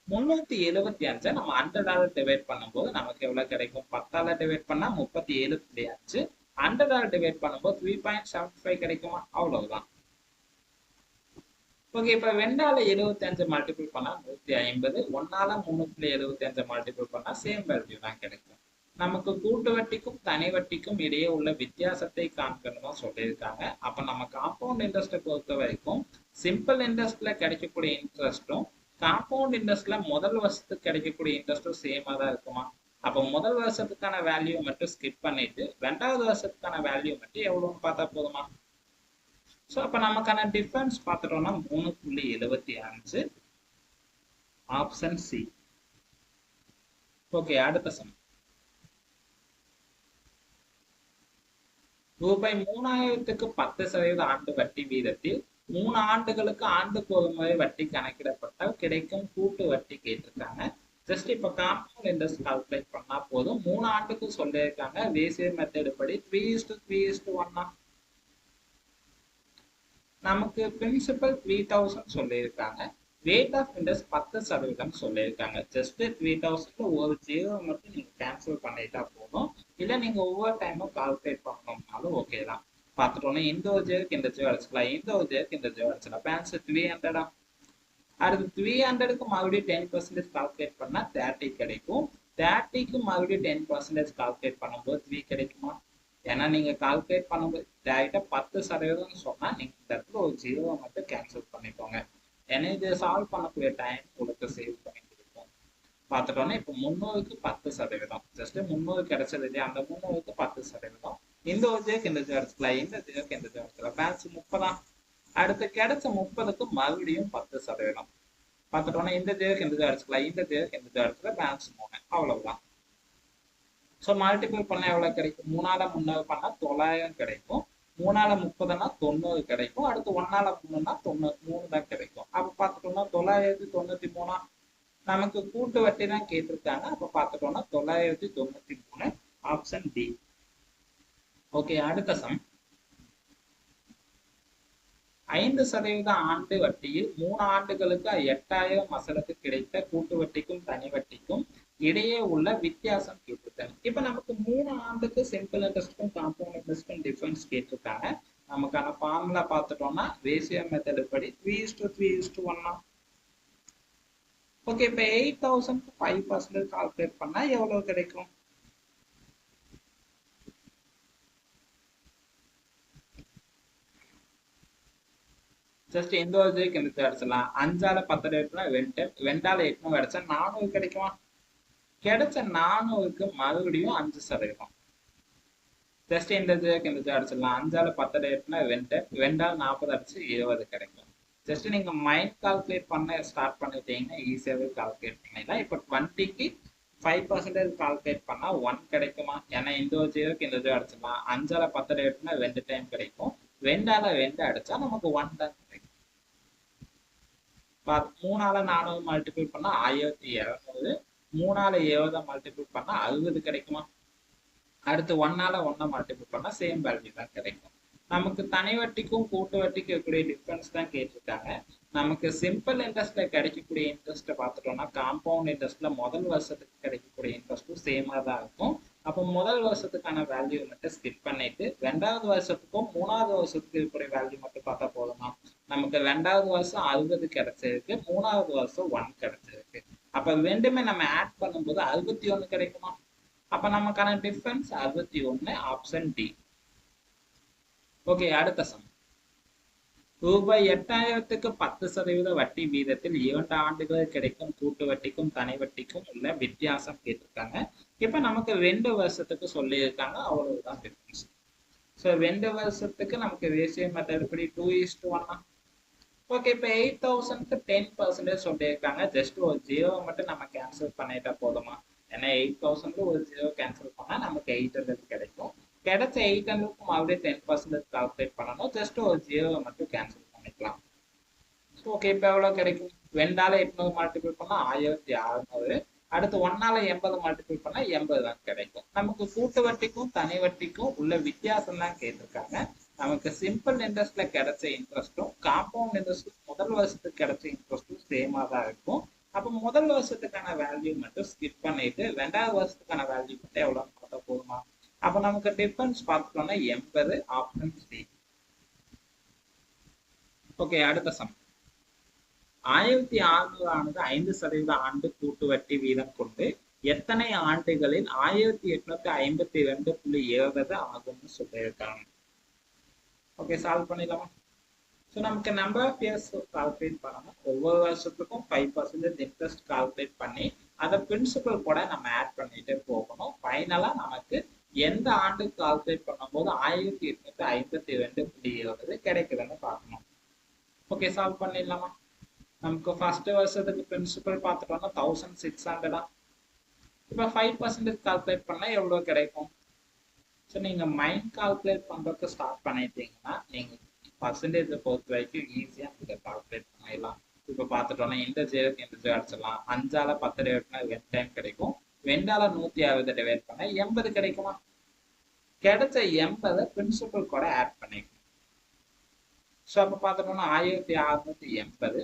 375 நம்ம 100ஆல டிவைட் பண்ணும்போது நமக்கு எவ்வளவு கிடைக்கும்? 10ஆல டிவைட் பண்ணா 37.5, 100ஆல டிவைட் பண்ணும்போது 3.75 கிடைக்குமா? அவ்வளவுதான். ஓகே, இப்போ 2ஆல 75 மல்டிபிள் பண்ணா 150, 1ஆல 3.75 மல்டிபிள் பண்ணா சேம் வேல்யூ தான் கிடைக்கும். நமக்கு கூட்டு வட்டிக்கும் தனி வட்டிக்கும் இடையே உள்ள வித்தியாசத்தை காண்கணும் தான் சொல்லியிருக்காங்க. அப்ப நம்ம காம்பவுண்ட் இன்ட்ரெஸ்ட்டை பொறுத்த வரைக்கும் சிம்பிள் இன்ட்ரெஸ்ட்ல கிடைக்கக்கூடிய இன்ட்ரெஸ்ட்டும் காம்பவுண்ட் இன்ட்ரெஸ்ட்ல முதல் வருஷத்துக்கு கிடைக்கக்கூடிய இன்ட்ரெஸ்ட்டும் சேமா தான் இருக்குமா? அப்போ முதல் வருஷத்துக்கான வேல்யூ மட்டும் ஸ்கிப் பண்ணிட்டு 2வது வருஷத்துக்கான வேல்யூ மட்டும் எவ்வளவுன்னு பார்த்தா போதுமா? ஸோ அப்போ நமக்கான டிஃபரன்ஸ் பார்த்துட்டோம்னா 3.75, ஆப்ஷன் சி. ஓகே, அடுத்த சம். ரூபாய் 3000க்கு 10% ஆண்டு வட்டி வீதத்தில் 3 ஆண்டுகளுக்கு ஆண்டுக்கு ஒரு முறை வட்டி கணக்கிடப்பட்டால் கிடைக்கும் கூட்டு வட்டி கேட்டிருக்காங்க. ஜஸ்ட் இப்போ காம்பவுண்ட் இன்ட்ரெஸ்ட் கால்குலேட் பண்ணா போதும். 3 ஆண்டுக்கு சொல்லியிருக்காங்க. ரேஷியோ மெத்தட் படி 3:3:1. நமக்கு பிரின்சிபல் 3000 சொல்லியிருக்காங்க. ரேட் ஆஃப் இன்ட்ரெஸ்ட் 10% சொல்லியிருக்காங்க. ஜஸ்ட் 3000 ஒரு 0 மட்டும் நீங்க கேன்சல் பண்ணிட்டா போதும். இல்லை நீங்க ஒவ்வொரு டைமும் கால்குலேட் பண்ணணும்னாலும் ஓகே தான். பார்த்துட்டோம்னா இந்த ஒரு ஜேருக்கு இந்த ஜே அடிச்சுக்கலாம், இந்த ஒரு ஜேருக்கு இந்த ஜே அடிச்சுக்கலாம். பேலன்ஸ் 300. அடுத்து 300க்கு மறுபடியும் 10% கால்குலேட் பண்ணா 30 கிடைக்கும். 30க்கு மறுபடியும் 10% கால்குலேட் பண்ணும்போது 3 கிடைக்குமா? ஏன்னா நீங்க கால்குலேட் பண்ணும்போது டேரக்டா 10% சொன்னா நீங்க இந்த இடத்துல ஒரு 0 மட்டும் கேன்சல் பண்ணிக்கோங்க. ஏன்னா இது சால்வ் பண்ணக்கூடிய டைம் உங்களுக்கு சேவ் பண்ணி கொடுக்கும். பார்த்துட்டோம்னா இப்போ 300க்கு 10%, ஜஸ்ட் 300 கிடைச்சது இல்லையா, அந்த 300க்கு 10%. இந்த ஒரு ஜேக்கு இந்த ஜே அடிச்சுக்கலாம், இந்த ஜேக்கு இந்த ஜே அடிச்சுக்கலாம். பேலன்ஸ் 30. அடுத்து கிடைச்ச 30க்கு மறுபடியும் 10%. பார்த்துட்டோம்னா இந்த ஜேக்கு இந்த ஜே அடிச்சுக்கலாம், இந்த ஜேக்கு இந்த ஜே அடிச்சுக்கலாம். பேலன்ஸ் 3, அவ்வளவுதான். ஸோ மல்டிபிள் பண்ணா எவ்வளவு கிடைக்கும்? 3ஆல 300 பண்ணா 900 கிடைக்கும். 3ஆல 30னா 90 கிடைக்கும். அடுத்து 1ஆல 3னா 93 தான் கிடைக்கும். அப்ப பார்த்துட்டோம்னா 993. நமக்கு கூட்டு வட்டி தான் கேட்டிருக்காங்க. அப்ப பார்த்துட்டோம்னா 993, ஆப்ஷன் டி. ஓகே, அடுத்த சம். 5% ஆண்டு வட்டியில் 3 ஆண்டுகளுக்கு 8000 அசலுக்கு கிடைத்த கூட்டு வட்டிக்கும் தனி வட்டிக்கும் இடையே உள்ள வித்தியாசம் கேட்டிருக்காங்க. இப்ப நமக்கு 3 ஆண்டுக்கு சிம்பிள் இன்ட்ரெஸ்ட்க்கும் காம்பவுண்ட் இன்ட்ரெஸ்ட்க்கும் டிஃபரன்ஸ் கேட்டிருக்காங்க. நமக்கான ஃபார்முலா பார்த்துட்டோம்னா ரேஷியோ மெத்தட் படி 3:3:1. ஓகே, இப்ப 8000க்கு 5% கால்குலேட் பண்ணா எவ்வளவு கிடைக்கும்? ஜஸ்ட் எந்த ஒரு இந்த அடிச்சலாம். 5ஆல 10 அடிச்சா 2, 2ஆல 8 அடிச்சா 400 கிடைக்குமா? கிடைச்ச 400க்கு மறுபடியும் 5%. ஜஸ்ட் இந்த இது அடிச்சிடலாம். 5ஆல 10 ரேட்னா 2, 2ஆல் 40 அடிச்சு 20 கிடைக்கும். ஜஸ்ட் நீங்க மைண்ட் கால்குலேட் பண்ண ஸ்டார்ட் பண்ணிட்டீங்கன்னா ஈஸியாவே கால்குலேட் பண்ணிடலாம். இப்போ 20க்கு 5% கால்குலேட் பண்ணா 1 கிடைக்குமா? ஏன்னா இந்த ஒரு ஜீரோக்கு இந்த ஜீரோ அடிச்சிடலாம். 5ஆல 10 ரேட்னா 2 டைம் கிடைக்கும். 2ஆல 2 அடிச்சா நமக்கு 1 தான் கிடைக்கும். 3ஆல 400 மல்டிபிள் பண்ணா 1200. 3ஆல 70 மல்டிபிள் பண்ணா 60 கிடைக்குமா? அடுத்து 1ஆல 1 மல்டிபிள் பண்ணா சேம் வேல்யூ தான் கிடைக்கும். நமக்கு தனி வட்டிக்கும் கூட்டு வட்டிக்கும் இருக்கக்கூடிய டிஃபரன்ஸ் தான் கேட்டிருக்காங்க. நமக்கு சிம்பிள் இன்ட்ரெஸ்ட்ல கிடைக்கக்கூடிய இன்ட்ரெஸ்ட் பார்த்துட்டோம்னா காம்பவுண்ட் இன்ட்ரெஸ்ட்ல முதல் வருஷத்துக்கு கிடைக்கக்கூடிய இன்ட்ரெஸ்ட்டும் சேமா தான் இருக்கும். அப்போ முதல் வருஷத்துக்கான வேல்யூ மட்டும் ஸ்கிப் பண்ணிட்டு 2வது வருஷத்துக்கும் 3வது வருஷத்துக்கு இருக்கக்கூடிய வேல்யூ மட்டும் பார்த்தா போதுமா? நமக்கு 2வது வருஷம் 60 கிடைச்சிருக்கு, 3வது வருஷம் 1 கிடைச்சிருக்கு. அப்ப ரெண்டுமே நம்ம ஆட் பண்ணும்போது 61 கிடைக்குமா? அப்ப நமக்கான டிஃபரன்ஸ் 61, ஆப்ஷன் டி. ஓகே, அடுத்த சம். ரூபாய் 8000க்கு 10% வட்டி வீதத்தில் 2 ஆண்டுகளில் கிடைக்கும் கூட்டு வட்டிக்கும் தனி வட்டிக்கும் உள்ள வித்தியாசம் கேட்டிருக்காங்க. இப்ப நமக்கு 2 வருஷத்துக்கு சொல்லியிருக்காங்க, அவ்வளவுதான் டிஃபரன்ஸ். ஸோ 2 வருஷத்துக்கு நமக்கு ரேஷியோ மெத்தட் படி 2:1. ஓகே, இப்போ 8000க்கு 10% சொல்லியிருக்காங்க. ஜஸ்ட் ஒரு ஜீரோ மட்டும் நம்ம கேன்சல் பண்ணிட்டா போதுமா? ஏன்னா 8000க்கு ஒரு ஜீரோ கேன்சல் பண்ணா நமக்கு 800 கிடைக்கும். கிடைச்ச 800க்கு மறுபடியும் 10% கால்குலேட் பண்ணணும். ஜஸ்ட் ஒரு ஜீரோ மட்டும் கேன்சல் பண்ணிக்கலாம். ஓகே, இப்போ எவ்வளவு கிடைக்கும்? 2ஆல 800 மல்டிபிள் பண்ணா 1600. அடுத்து 1ஆல 80 மல்டிபிள் பண்ணா 80 தான் கிடைக்கும். நமக்கு கூட்டு வட்டிக்கும் தனி வட்டிக்கும் உள்ள வித்தியாசம் தான் கேட்டிருக்காங்க. நமக்கு சிம்பிள் இன்ட்ரெஸ்ட்ல கிடைச்ச இன்ட்ரெஸ்ட்டும் காம்பவுண்ட் இன்ட்ரெஸ்ட் முதல் வருஷத்துக்கு கிடைச்ச இன்ட்ரெஸ்ட்டும் சேமா தான் இருக்கும். அப்போ முதல் வருஷத்துக்கான வேல்யூ மட்டும் ஸ்கிப் பண்ணிட்டு 2வது வருஷத்துக்கான வேல்யூ மட்டும் எவ்வளவு பார்த்தா போதுமா? அப்ப நமக்கு டிஃபரன்ஸ் பார்த்துட்டோம்னா 80, ஆப்ஷன் சி. ஓகே, அடுத்த சம். 1600 ஆனது 5% ஆண்டு கூட்டு வட்டி வீதம் கொண்டு எத்தனை ஆண்டுகளில் 1852.70 ஆகும்னு சொல்லியிருக்காங்க. ஓகே, சால்வ் பண்ணிடலாமா? ஸோ நமக்கு நம்பர் ஆஃப் இயர்ஸ் கால்குலேட் பண்ணணும். ஒவ்வொரு வருஷத்துக்கும் 5% இன்ட்ரெஸ்ட் கால்குலேட் பண்ணி அதை பிரின்சிபல் கூட நம்ம ஆட் பண்ணிட்டே போகணும். ஃபைனலா நமக்கு எந்த ஆண்டு கால்குலேட் பண்ணும்போது 1852.70 கிடைக்குதுன்னு பார்க்கணும். ஓகே, சால்வ் பண்ணிடலாமா? நமக்கு ஃபர்ஸ்ட் வருஷத்துக்கு பிரின்சிபல் பார்த்துட்டோம்னா 1600. இப்போ 5% கால்குலேட் பண்ணா எவ்வளவு கிடைக்கும்? ஸோ நீங்க மைண்ட் கால்குலேட் பண்றதுக்கு ஸ்டார்ட் பண்ணிட்டீங்கன்னா நீங்க பர்சன்டேஜை பொறுத்த வரைக்கும் ஈஸியா நீங்க கால்குலேட் பண்ணிடலாம். இப்போ பார்த்துட்டோம்னா இந்த ஜீரோக்கு இந்த ஜீரோ அடிச்சிடலாம். 5ஆல 10 டிவைட் பண்ணா 2 டைம் கிடைக்கும். 2ஆல 160 டிவைட் பண்ணா 80 கிடைக்குமா? கிடைச்ச 80 பிரின்சிபல் கூட ஆட் பண்ணிக்கணும். ஸோ அப்போ பார்த்துட்டோம்னா 1680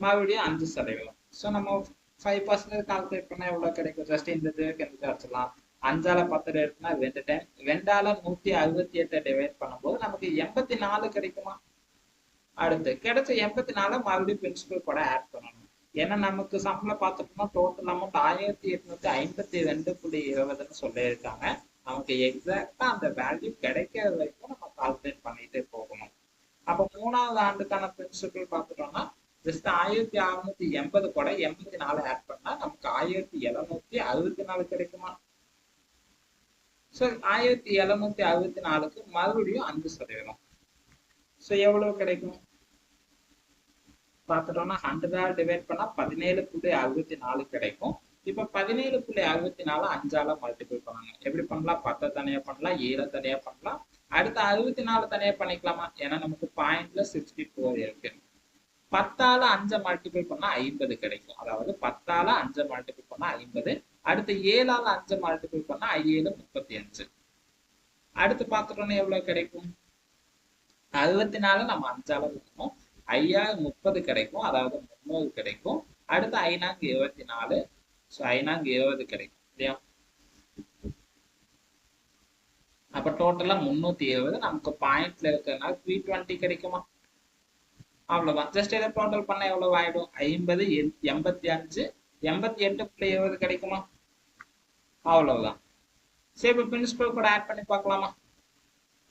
மறுபடியும் 5%. ஸோ நம்ம 5% கால்குலேட் பண்ணா எவ்வளவு கிடைக்கும்? ஜஸ்ட் இந்த ஜீரோக்கு இந்த ஜீரோ அடிச்சிடலாம். 5ஆல 10 டிவைட் பண்ணா 2 டைம். 2ஆல 168 டிவைட் பண்ணும்போது நமக்கு 84 கிடைக்குமா? அடுத்து கிடைச்ச 84 மறுபடியும் பிரின்சிபல் கூட ஆட் பண்ணணும். ஏன்னா நமக்கு சம்பள பார்த்துட்டோம்னா டோட்டல் அமௌண்ட் 1852.20 சொல்லியிருக்காங்க. நமக்கு எக்ஸாக்டா அந்த வேல்யூ கிடைக்கிற வரைக்கும் நம்ம கால்குலேட் பண்ணிட்டே போகணும். அப்போ 3வது ஆண்டுக்கான பிரின்சிபல் பார்த்துட்டோம்னா ஜஸ்ட் 1680 கூட 84 ஆட் பண்ணா நமக்கு 1764 கிடைக்குமா? ஸோ 1764க்கு மறுபடியும் 5%. ஸோ எவ்வளவு கிடைக்கும் பார்த்துட்டோம்னா 100 டிவைட் பண்ணா 17.64 கிடைக்கும். இப்போ 17.64 5ஆல மல்டிபிள் பண்ணணும். எப்படி பண்ணலாம்? 10 தனியா பண்ணலாம், 7 தனியா பண்ணலாம், அடுத்து 64 தனியா பண்ணிக்கலாமா? ஏன்னா நமக்கு பாயிண்ட்ல 64 இருக்கு. 10ஆல 5 மல்டிபிள் பண்ணா 50 கிடைக்கும். அதாவது 10ஆல 5 மல்டிபிள் பண்ணா 50. அடுத்து 7ஆல 5 மல்டிபிள் பண்ணா 7 35. அடுத்து பார்த்துட்டோம்னா எவ்வளவு கிடைக்கும்? 64 நம்ம 5ஆல பண்ணணும். 5 கிடைக்கும், அதாவது 300 கிடைக்கும். அடுத்து 5 24. ஸோ 5 கிடைக்கும் இல்லையா? அப்ப டோட்டலா 370. நமக்கு பாயிண்ட்ல இருக்கிறதுனால 320 கிடைக்குமா? அவ்வளவுதான். ஜஸ்ட் இதை டோட்டல் பண்ண எவ்வளவு ஆயிடும்? 50, 85, 88.70 கிடைக்குமா? அவ்வளவுதான். சரி, இப்போ பிரின்சிபல் கூட ஆட் பண்ணி பார்க்கலாமா?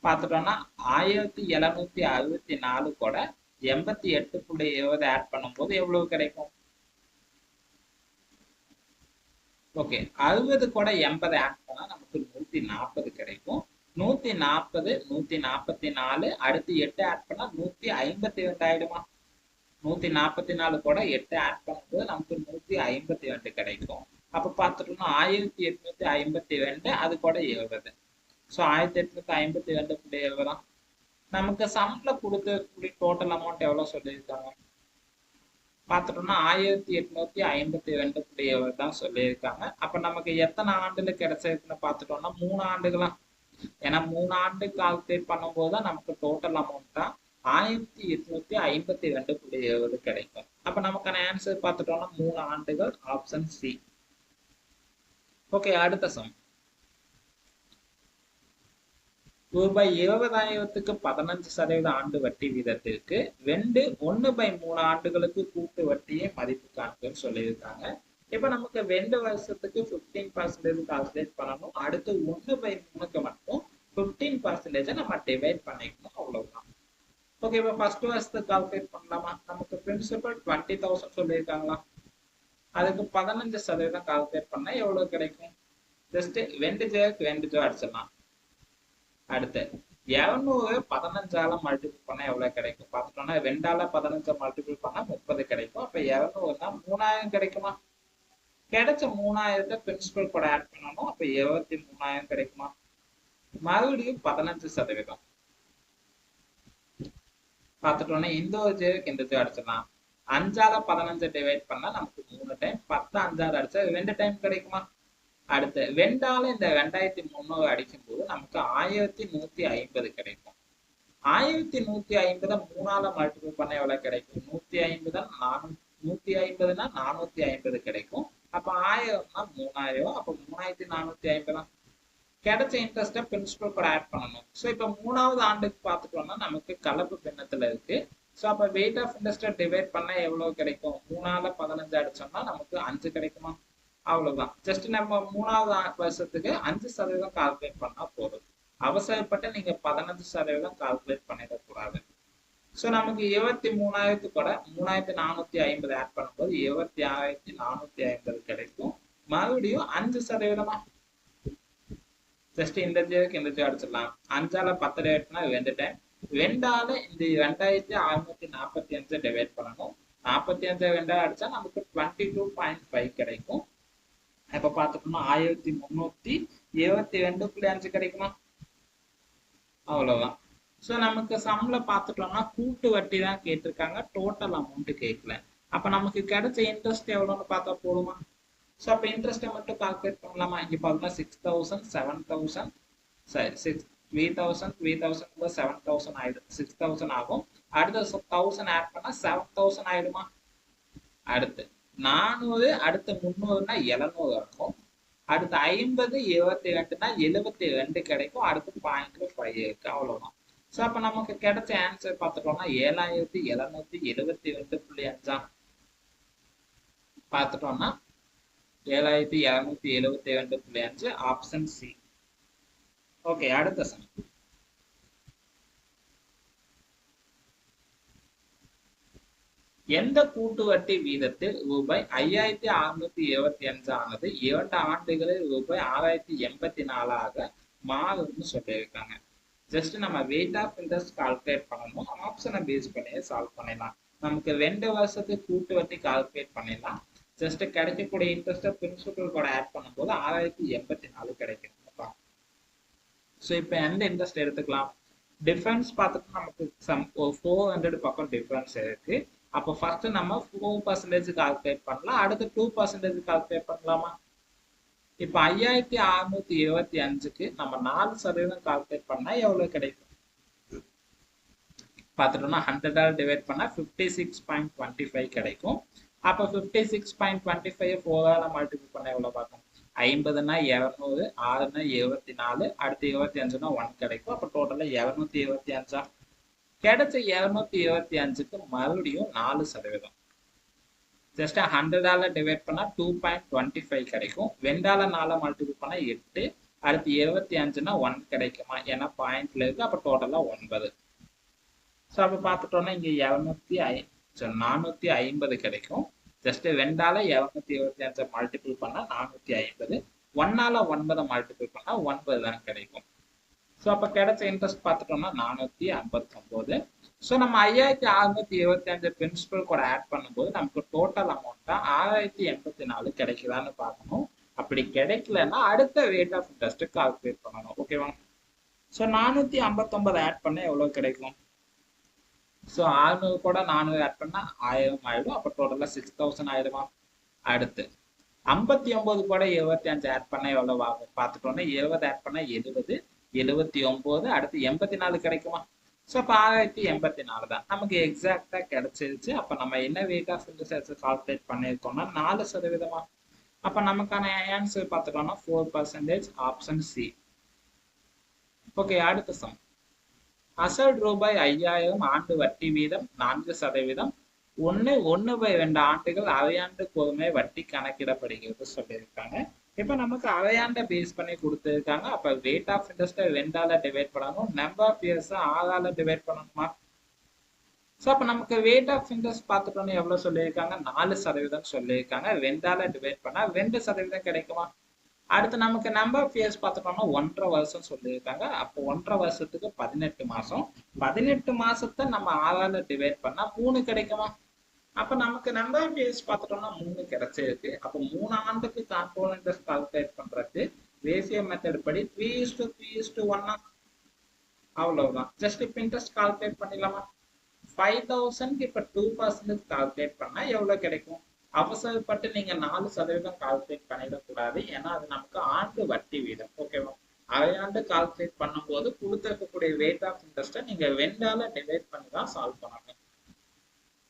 பார்த்துட்டோம்னா 1764 கூட 88.70 ஆட் பண்ணும்போது எவ்வளவு கிடைக்கும்? ஓகே 60 கூட 80 ஆட் பண்ணா நமக்கு 140 கிடைக்கும். 140 144 அடுத்து 8 ஆட் பண்ணா 152 ஆயிடுமா? 144 கூட 8 ஆட் பண்ணும்போது நமக்கு 152 கிடைக்கும். அப்ப பார்த்துட்டோம்னா 1852 அது கூட 70. ஸோ 1852.70 நமக்கு சம்ல கொடுக்கக்கூடிய டோட்டல் அமௌண்ட் எவ்வளவு சொல்லியிருக்காங்க பார்த்துட்டோம்னா 1852.70 தான் சொல்லியிருக்காங்க. அப்ப நமக்கு எத்தனை ஆண்டுல கிடைச்சிருக்குன்னு பார்த்துட்டோம்னா 3 ஆண்டுகளா. ஏன்னா 3 ஆண்டு கால்குலேட் பண்ணும்போது தான் நமக்கு டோட்டல் அமௌண்ட் தான் 1852.70 கிடைக்கும். அப்ப நமக்கான ஆன்சர் பார்த்துட்டோம்னா 3 ஆண்டுகள், ஆப்ஷன் சி. ஓகே, அடுத்த சம். ரூபாய் 20,000க்கு 15% ஆண்டு வட்டி வீதத்திற்கு 1/3 ஆண்டுகளுக்கு கூட்டு வட்டியை மதிப்பு காண்புன்னு சொல்லியிருக்காங்க. இப்ப நமக்கு 2 வருஷத்துக்கு 15% கால்குலேட் பண்ணணும். அடுத்து 1/3க்கு மட்டும் 15% நம்ம டிவைட் பண்ணிக்கணும், அவ்வளவுதான். ஓகே, இப்ப ஃபர்ஸ்ட் வருஷத்துக்கு கால்குலேட் பண்ணலாமா? நமக்கு பிரின்சிபல் 20,000 சொல்லியிருக்காங்களா, அதுக்கு 15% கால்குலேட் பண்ணா எவ்வளவு கிடைக்கும்? ஜஸ்ட் 2 அடிச்சிடலாம். அடுத்து 200 15ஆல மல்டிபிள் பண்ணா எவ்வளவு கிடைக்கும் பார்த்துட்டோம்னா 2ஆல 15 மல்டிபிள் பண்ணா 30 கிடைக்கும். அப்ப 200 3000 கிடைக்குமா? கிடைச்ச 3000 பிரின்சிபல் கூட ஆட் பண்ணணும். அப்ப 73,000 கிடைக்குமா? மறுபடியும் 15% பார்த்துட்டோம்னா இந்த ஒரு ஜேக்கு இந்த ஜே அடிச்சிடலாம். 5ஆல 15 டிவைட் பண்ணா நமக்கு 3 டைம், 10 5ஆல அடிச்சா 2 டைம் கிடைக்குமா? அடுத்து 2ஆல இந்த 2300 அடிக்கும் போது நமக்கு 1150 கிடைக்கும். 1150 3ஆல மல்டிபிள் பண்ண எவ்வளவு கிடைக்கும்? 150னா 450 கிடைக்கும். அப்ப 1000னா 3000. அப்ப 3450 கிடைச்ச இன்ட்ரெஸ்ட பிரின்சிபல் கூட ஆட் பண்ணணும். ஸோ இப்போ 3வது ஆண்டுக்கு பார்த்துட்டோம்னா நமக்கு கலப்பு பின்னத்துல இருக்கு. ஸோ அப்ப வெயிட் ஆஃப் இன்ட்ரெஸ்ட டிவைட் பண்ணா எவ்வளவு கிடைக்கும்? 3ஆல 15 அடிச்சோம்னா நமக்கு 5 கிடைக்குமா? அவ்வளவுதான். ஜஸ்ட் நம்ம 3வது வருஷத்துக்கு 5% கால்குலேட் பண்ணா போதும். அவசரப்பட்டு நீங்க 15% கால்குலேட் பண்ணிடக்கூடாது. ஸோ நமக்கு 23,000 கூட 3,450 ஆட் பண்ணும்போது 26,450 கிடைக்கும். மறுபடியும் 5%. ஜஸ்ட் இந்த ஜேக்கு இந்த ஜே அடிச்சிடலாம். 5ஆல 10 டிவைட் பண்ணா 2 டைம், 2ஆல இந்த 2645 டிவைட் பண்ணணும். 45 2 அடிச்சா நமக்கு 22.5 கிடைக்கும். இப்ப பார்த்துட்டோம்னா 1372.5 கிடைக்குமா? அவ்வளவுதான். ஸோ நமக்கு சம்ல பார்த்துட்டோம்னா கூட்டு வட்டி தான் கேட்டிருக்காங்க, டோட்டல் அமௌண்ட் கேட்கல. அப்ப நமக்கு கிடைச்ச இன்ட்ரெஸ்ட் எவ்வளோன்னு பார்த்தா போதுமா? ஸோ அப்போ இன்ட்ரெஸ்ட்டை மட்டும் கால்குலேட் பண்ணலாமா? இங்கே பார்த்தோம்னா 6,000 7,000 சரி 3,000 7,000 ஆயிடும். 6,000 ஆகும். அடுத்த 1,000 ஆட் பண்ணா 7,000 ஆயிடுமா? அடுத்து 400 அடுத்து 300னா 700 இருக்கும். அடுத்து 50 22னா 72 கிடைக்கும். அடுத்து 0.5 இருக்கு, அவ்வளவுதான். ஸோ அப்ப நமக்கு கிடைச்ச ஆன்சர் பார்த்துட்டோம்னா 7,772.5 பார்த்துட்டோம்னா 7,272.5 ஆப்ஷன் சி. ஓகே, அடுத்த சம். எந்த கூட்டு வட்டி வீதத்தில் ரூபாய் 5,675 ஆனது 2 ஆண்டுகளில் ரூபாய் 6,084 மாறும்னு சொல்லியிருக்காங்க. ஜஸ்ட் நம்ம வெயிட் ஆஃப் இன்ட்ரெஸ்ட் கால்குலேட் பண்ணணும். ஆப்ஷனை பேஸ் பண்ணி சால்வ் பண்ணிடலாம். நமக்கு 2 வருஷத்துக்கு கூட்டு வட்டி கால்குலேட் பண்ணிடலாம். ஜஸ்ட் கிடைக்கக்கூடிய இன்ட்ரெஸ்ட்டை பிரின்சிபல் கூட ஆட் பண்ணும்போது 6,084 கிடைக்கும். ஸோ இப்போ எந்த இன்ட்ரெஸ்ட் எடுத்துக்கலாம்? டிஃபரன்ஸ் பார்த்துட்டு நமக்கு 400 பக்கம் டிஃபரன்ஸ் இருக்கு. அப்போ ஃபர்ஸ்ட் நம்ம 4% கால்குலேட் பண்ணலாம். அடுத்து 2% கால்குலேட் பண்ணலாமா? இப்போ 5,675க்கு நம்ம 4% கால்குலேட் பண்ணா எவ்வளவு கிடைக்கும் பார்த்துட்டோம்னா 100ஆல் டிவைட் பண்ணா 56.25 கிடைக்கும். அப்போ 56.25 4ஆல மல்டிபிள் பண்ண எவ்வளவு பார்க்கணும்? 50னா 200, 6னா 24, அடுத்து 25னா 1 கிடைக்கும். அப்போ டோட்டலா 225. கிடைச்ச 225க்கு மறுபடியும் 4%. ஜஸ்ட் 100ஆல டிவைட் பண்ணா 2.25 கிடைக்கும். 2ஆல 4 மல்டிபிள் பண்ணா 8, அடுத்து 25னா 1 கிடைக்குமா? ஏன்னா பாயிண்ட்ல இருக்கு. அப்போ டோட்டலா 9. ஸோ அப்போ பார்த்துட்டோம்னா இங்க 450 கிடைக்கும். ஜஸ்ட் 2ஆல 225 மல்டிபிள் பண்ணா 450, 1ஆல 9 மல்டிபிள் பண்ணா 9 தான் கிடைக்கும். ஸோ அப்போ கிடைச்ச இன்ட்ரெஸ்ட் பார்த்துட்டோம்னா 459. ஸோ நம்ம 5675 பிரின்சிபல் கூட ஆட் பண்ணும்போது நமக்கு டோட்டல் அமௌண்ட்டா 6084 கிடைக்குதான்னு பார்க்கணும். அப்படி கிடைக்கலன்னா அடுத்த ரேட் ஆஃப் இன்ட்ரெஸ்ட் கால்குலேட் பண்ணணும். ஓகேவா? ஸோ 459 ஆட் பண்ண எவ்வளோ கிடைக்கும்? ஸோ 600 கூட 400 ஆட் பண்ணா 1000 ஆயிடும். அப்போ டோட்டலாக 6000 ஆயிடுமா? அடுத்து 59 கூட 75 ஆட் பண்ணா எவ்வளவு ஆகும் பார்த்துட்டோம்னா 20 ஆட் பண்ணா 70, 79, அடுத்து 84 கிடைக்குமா? ஸோ அப்போ 1084 தான் நமக்கு எக்ஸாக்டா கிடைச்சிருச்சு. அப்போ நம்ம என்ன ரேட் ஆஃப் இன்ட்ரெஸ்ட் கால்குலேட் பண்ணியிருக்கோம்னா 4%. அப்போ நமக்கான ஆன்சர் பார்த்துட்டோம்னா 4%, ஆப்ஷன் சி. ஓகே, அடுத்த சம். அசல் ரூபாய் 5000, ஆண்டு வட்டி வீதம் 4%, 1/2 ஆண்டுகள் அரையாண்டுக்கு ஒருமே வட்டி கணக்கிடப்படுகிறது சொல்லியிருக்காங்க. இப்ப நமக்கு அரையாண்டை பேஸ் பண்ணி கொடுத்துருக்காங்க. அப்ப ரேட் ஆஃப் இன்ட்ரெஸ்ட் 2ஆல டிவைட் பண்ணணும், நம்பர் ஆஃப் இயர்ஸ் 6ஆல டிவைட் பண்ணணுமா? ஸோ அப்ப நமக்கு ரேட் ஆஃப் இன்ட்ரெஸ்ட் பார்த்துட்டோம்னு எவ்வளவு சொல்லியிருக்காங்க? 4% சொல்லியிருக்காங்க. 2ஆல டிவைட் பண்ணா 2% கிடைக்குமா? அடுத்து நமக்கு நம்பர் ஆஃப் இயர்ஸ் பார்த்துட்டோம்னா 1.5 வருஷம் சொல்லியிருக்காங்க. அப்போ 1.5 வருஷத்துக்கு 18 மாசம். 18 மாசத்தை நம்ம 6ஆல டிவைட் பண்ணா 3 கிடைக்குமா? அப்ப நமக்கு நம்பர் ஆஃப் இயர்ஸ் பார்த்துட்டோம்னா 3 கிடைச்சிருக்கு. அப்போ 3 ஆண்டுக்கு காம்பவுண்ட் இன்ட்ரெஸ்ட் கால்குலேட் பண்றது ரேஷியோ மெத்தட் படி 3:3:1. அவ்வளவுதான். ஜஸ்ட் இப்ப இன்ட்ரெஸ்ட் கால்குலேட் பண்ணிடலாமா? 5000 இப்ப 2% கால்குலேட் பண்ணா எவ்வளவு கிடைக்கும்? அவசரப்பட்டு நீங்க 4% கால்குலேட் பண்ணிடக்கூடாது. ஏன்னா அது நமக்கு ஆண்டு வட்டி வீதம். ஓகேவா? அரையாண்டு கால்குலேட் பண்ணும்போது கொடுத்திருக்கக்கூடிய ரேட் ஆஃப் இன்ட்ரெஸ்ட்டை நீங்க 2ஆல டிவைட் பண்ணி தான் சால்வ் பண்ணணும்.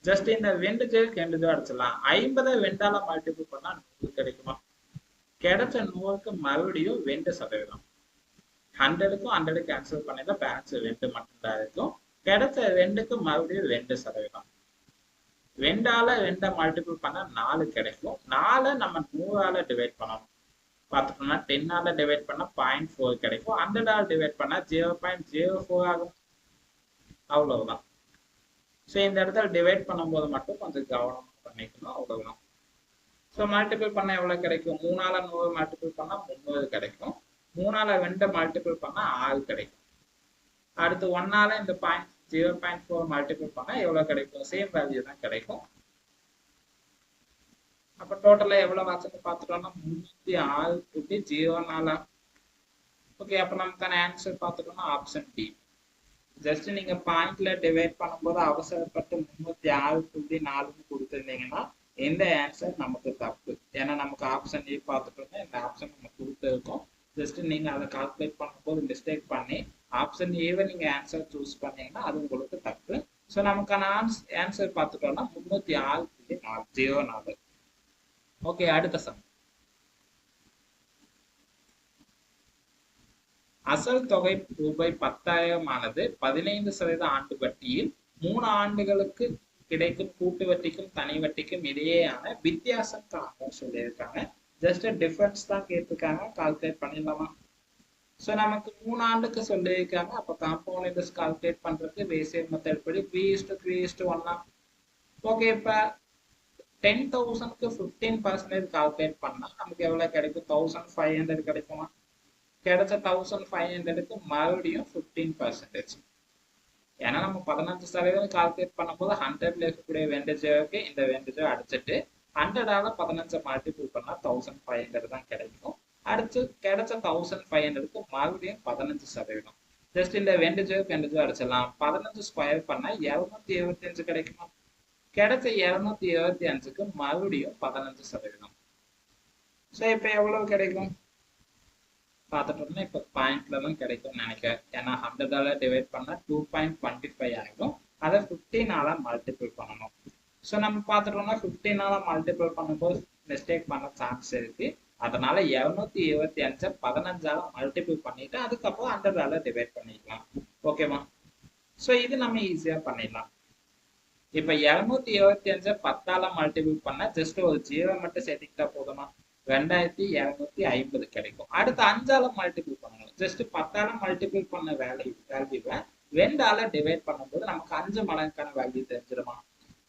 ஜஸ்ட் இந்த 2 அடிச்சிடலாம். 50 2ஆல மல்டிபிள் பண்ணா 100 கிடைக்குமா? கிடைச்ச 100க்கு மறுபடியும் 2%. 100க்கும் 100 கேன்சல் பண்ணிதான் பேலன்ஸ் 2 மட்டும்தான் இருக்கும். கிடைச்ச 2க்கு மறுபடியும் 2%. 2ஆல 2 மல்டிபிள் பண்ணா 4 கிடைக்கும். 4 நம்ம 100ஆல டிவைட் பண்ணணும். பார்த்துட்டோம்னா 10ஆல டிவைட் பண்ணா 0.4 கிடைக்கும். 100ஆல டிவைட் பண்ணா 0.04 ஆகும். அவ்வளவுதான். ஸோ இந்த இடத்துல டிவைட் பண்ணும்போது மட்டும் கொஞ்சம் கவனம் பண்ணிக்கணும். அவ்வளவுதான். ஸோ மல்டிபிள் பண்ணா எவ்வளவு கிடைக்கும்? 3ஆல 100 மல்டிபிள் பண்ணா 300 கிடைக்கும். 3ஆல 2 மல்டிபிள் பண்ணா 6 கிடைக்கும். அடுத்து 1ஆல இந்த 0.4 மல்டிபிள் பண்ணா எவ்வளவு கிடைக்கும்? சேம் வேல்யூ தான் கிடைக்கும். அப்ப டோட்டலா எவ்வளவு ஆச்சுன்னு பார்த்துட்டோம்னா 306.04. ஓகே, அப்ப நமக்கான ஆன்சர் பார்த்துட்டோம்னா ஆப்ஷன் டி. ஜஸ்ட் நீங்க பாயிண்ட்ல டிவைட் பண்ணும்போது அவசரப்பட்டு 306.4 கொடுத்துருந்தீங்கன்னா இந்த ஆன்சர் நமக்கு தப்பு. ஏன்னா நமக்கு ஆப்ஷன் ஏ பார்த்துட்டோம்னா இந்த ஆப்ஷன் நம்ம கொடுத்துருக்கோம். ஜஸ்ட் நீங்க அதை கால்குலேட் பண்ணும்போது மிஸ்டேக் பண்ணி ஆப்ஷன் ஏவை நீங்க ஆன்சர் சூஸ் பண்ணீங்கன்னா அது உங்களுக்கு தப்பு. ஸோ நமக்கான ஆன்சர் பார்த்துட்டோம்னா 306.04. ஓகே, அடுத்த சம். அசல் தொகை ரூபாய் 10,000 ஆனது 15% ஆண்டு வட்டியில் 3 ஆண்டுகளுக்கு கிடைக்கும் கூட்டு வட்டிக்கும் தனி வட்டிக்கும் இடையேயான வித்தியாசம் காண சொல்லியிருக்காங்க. ஜஸ்ட் டிஃபரன்ஸ் தான் கேட்டிருக்காங்க. கால்குலேட் பண்ணிடலாமா? ஸோ நமக்கு 3 ஆண்டுக்கு சொல்லியிருக்காங்க. அப்போ காம்பவுண்ட் இன்ட்ரெஸ்ட் கால்குலேட் பண்றதுக்கு ரேஷியோ மெத்தட் படி 3:3:1. ஓகே, இப்போ 10,000க்கு 15% கால்குலேட் பண்ணா நமக்கு எவ்வளவு கிடைக்கும்? 1500 கிடைக்குமா? கிடைச்ச 1500க்கு மறுபடியும் 15%. ஏன்னா நம்ம 15% கால்குலேட் பண்ணும்போது 100ல இருக்கக்கூடிய 2 இந்த 2 அடிச்சுட்டு 100ஆல 15 மல்டிபிள் பண்ணா 1500 தான் கிடைக்கும். அடுத்து கிடைச்ச 1500க்கு மறுபடியும் 15%. ஜஸ்ட் இந்த 2 அடிச்சிடலாம். 15 ஸ்கொயர் பண்ணா 275 கிடைக்குமா? கிடைச்ச 275க்கு மறுபடியும் 15%. ஸோ இப்போ எவ்வளவு கிடைக்கும் பார்த்துட்டோம்னா இப்போ பாயிண்ட்ல தான் கிடைக்கும்னு நினைக்கிறேன். ஏன்னா 100ஆல டிவைட் பண்ணா 2.25 ஆகிடும். அதை 15ஆல மல்டிபிள் பண்ணணும். ஸோ நம்ம பார்த்துட்டோம்னா 15ஆல மல்டிபிள் பண்ணும்போது மிஸ்டேக் பண்ண சான்ஸ் இருக்கு. அதனால 275 15ஆல மல்டிபிள் பண்ணிட்டு அதுக்கப்புறம் 100ஆல டிவைட் பண்ணிக்கலாம். ஓகேவா? ஸோ இது நம்ம ஈஸியா பண்ணிடலாம். இப்ப 275 10ஆல மல்டிபிள் பண்ணா ஜஸ்ட் ஒரு 0 மட்டும் சேர்த்துக்கிட்டா போதுமா? 2250 கிடைக்கும். அடுத்து 5ஆல மல்டிபிள் பண்ணணும். ஜஸ்ட் 10ஆல மல்டிபிள் பண்ண வேல்யூவை 2ஆல டிவைட் பண்ணும்போது நமக்கு 5 மடங்குக்கான வேல்யூ தெரிஞ்சிருமா?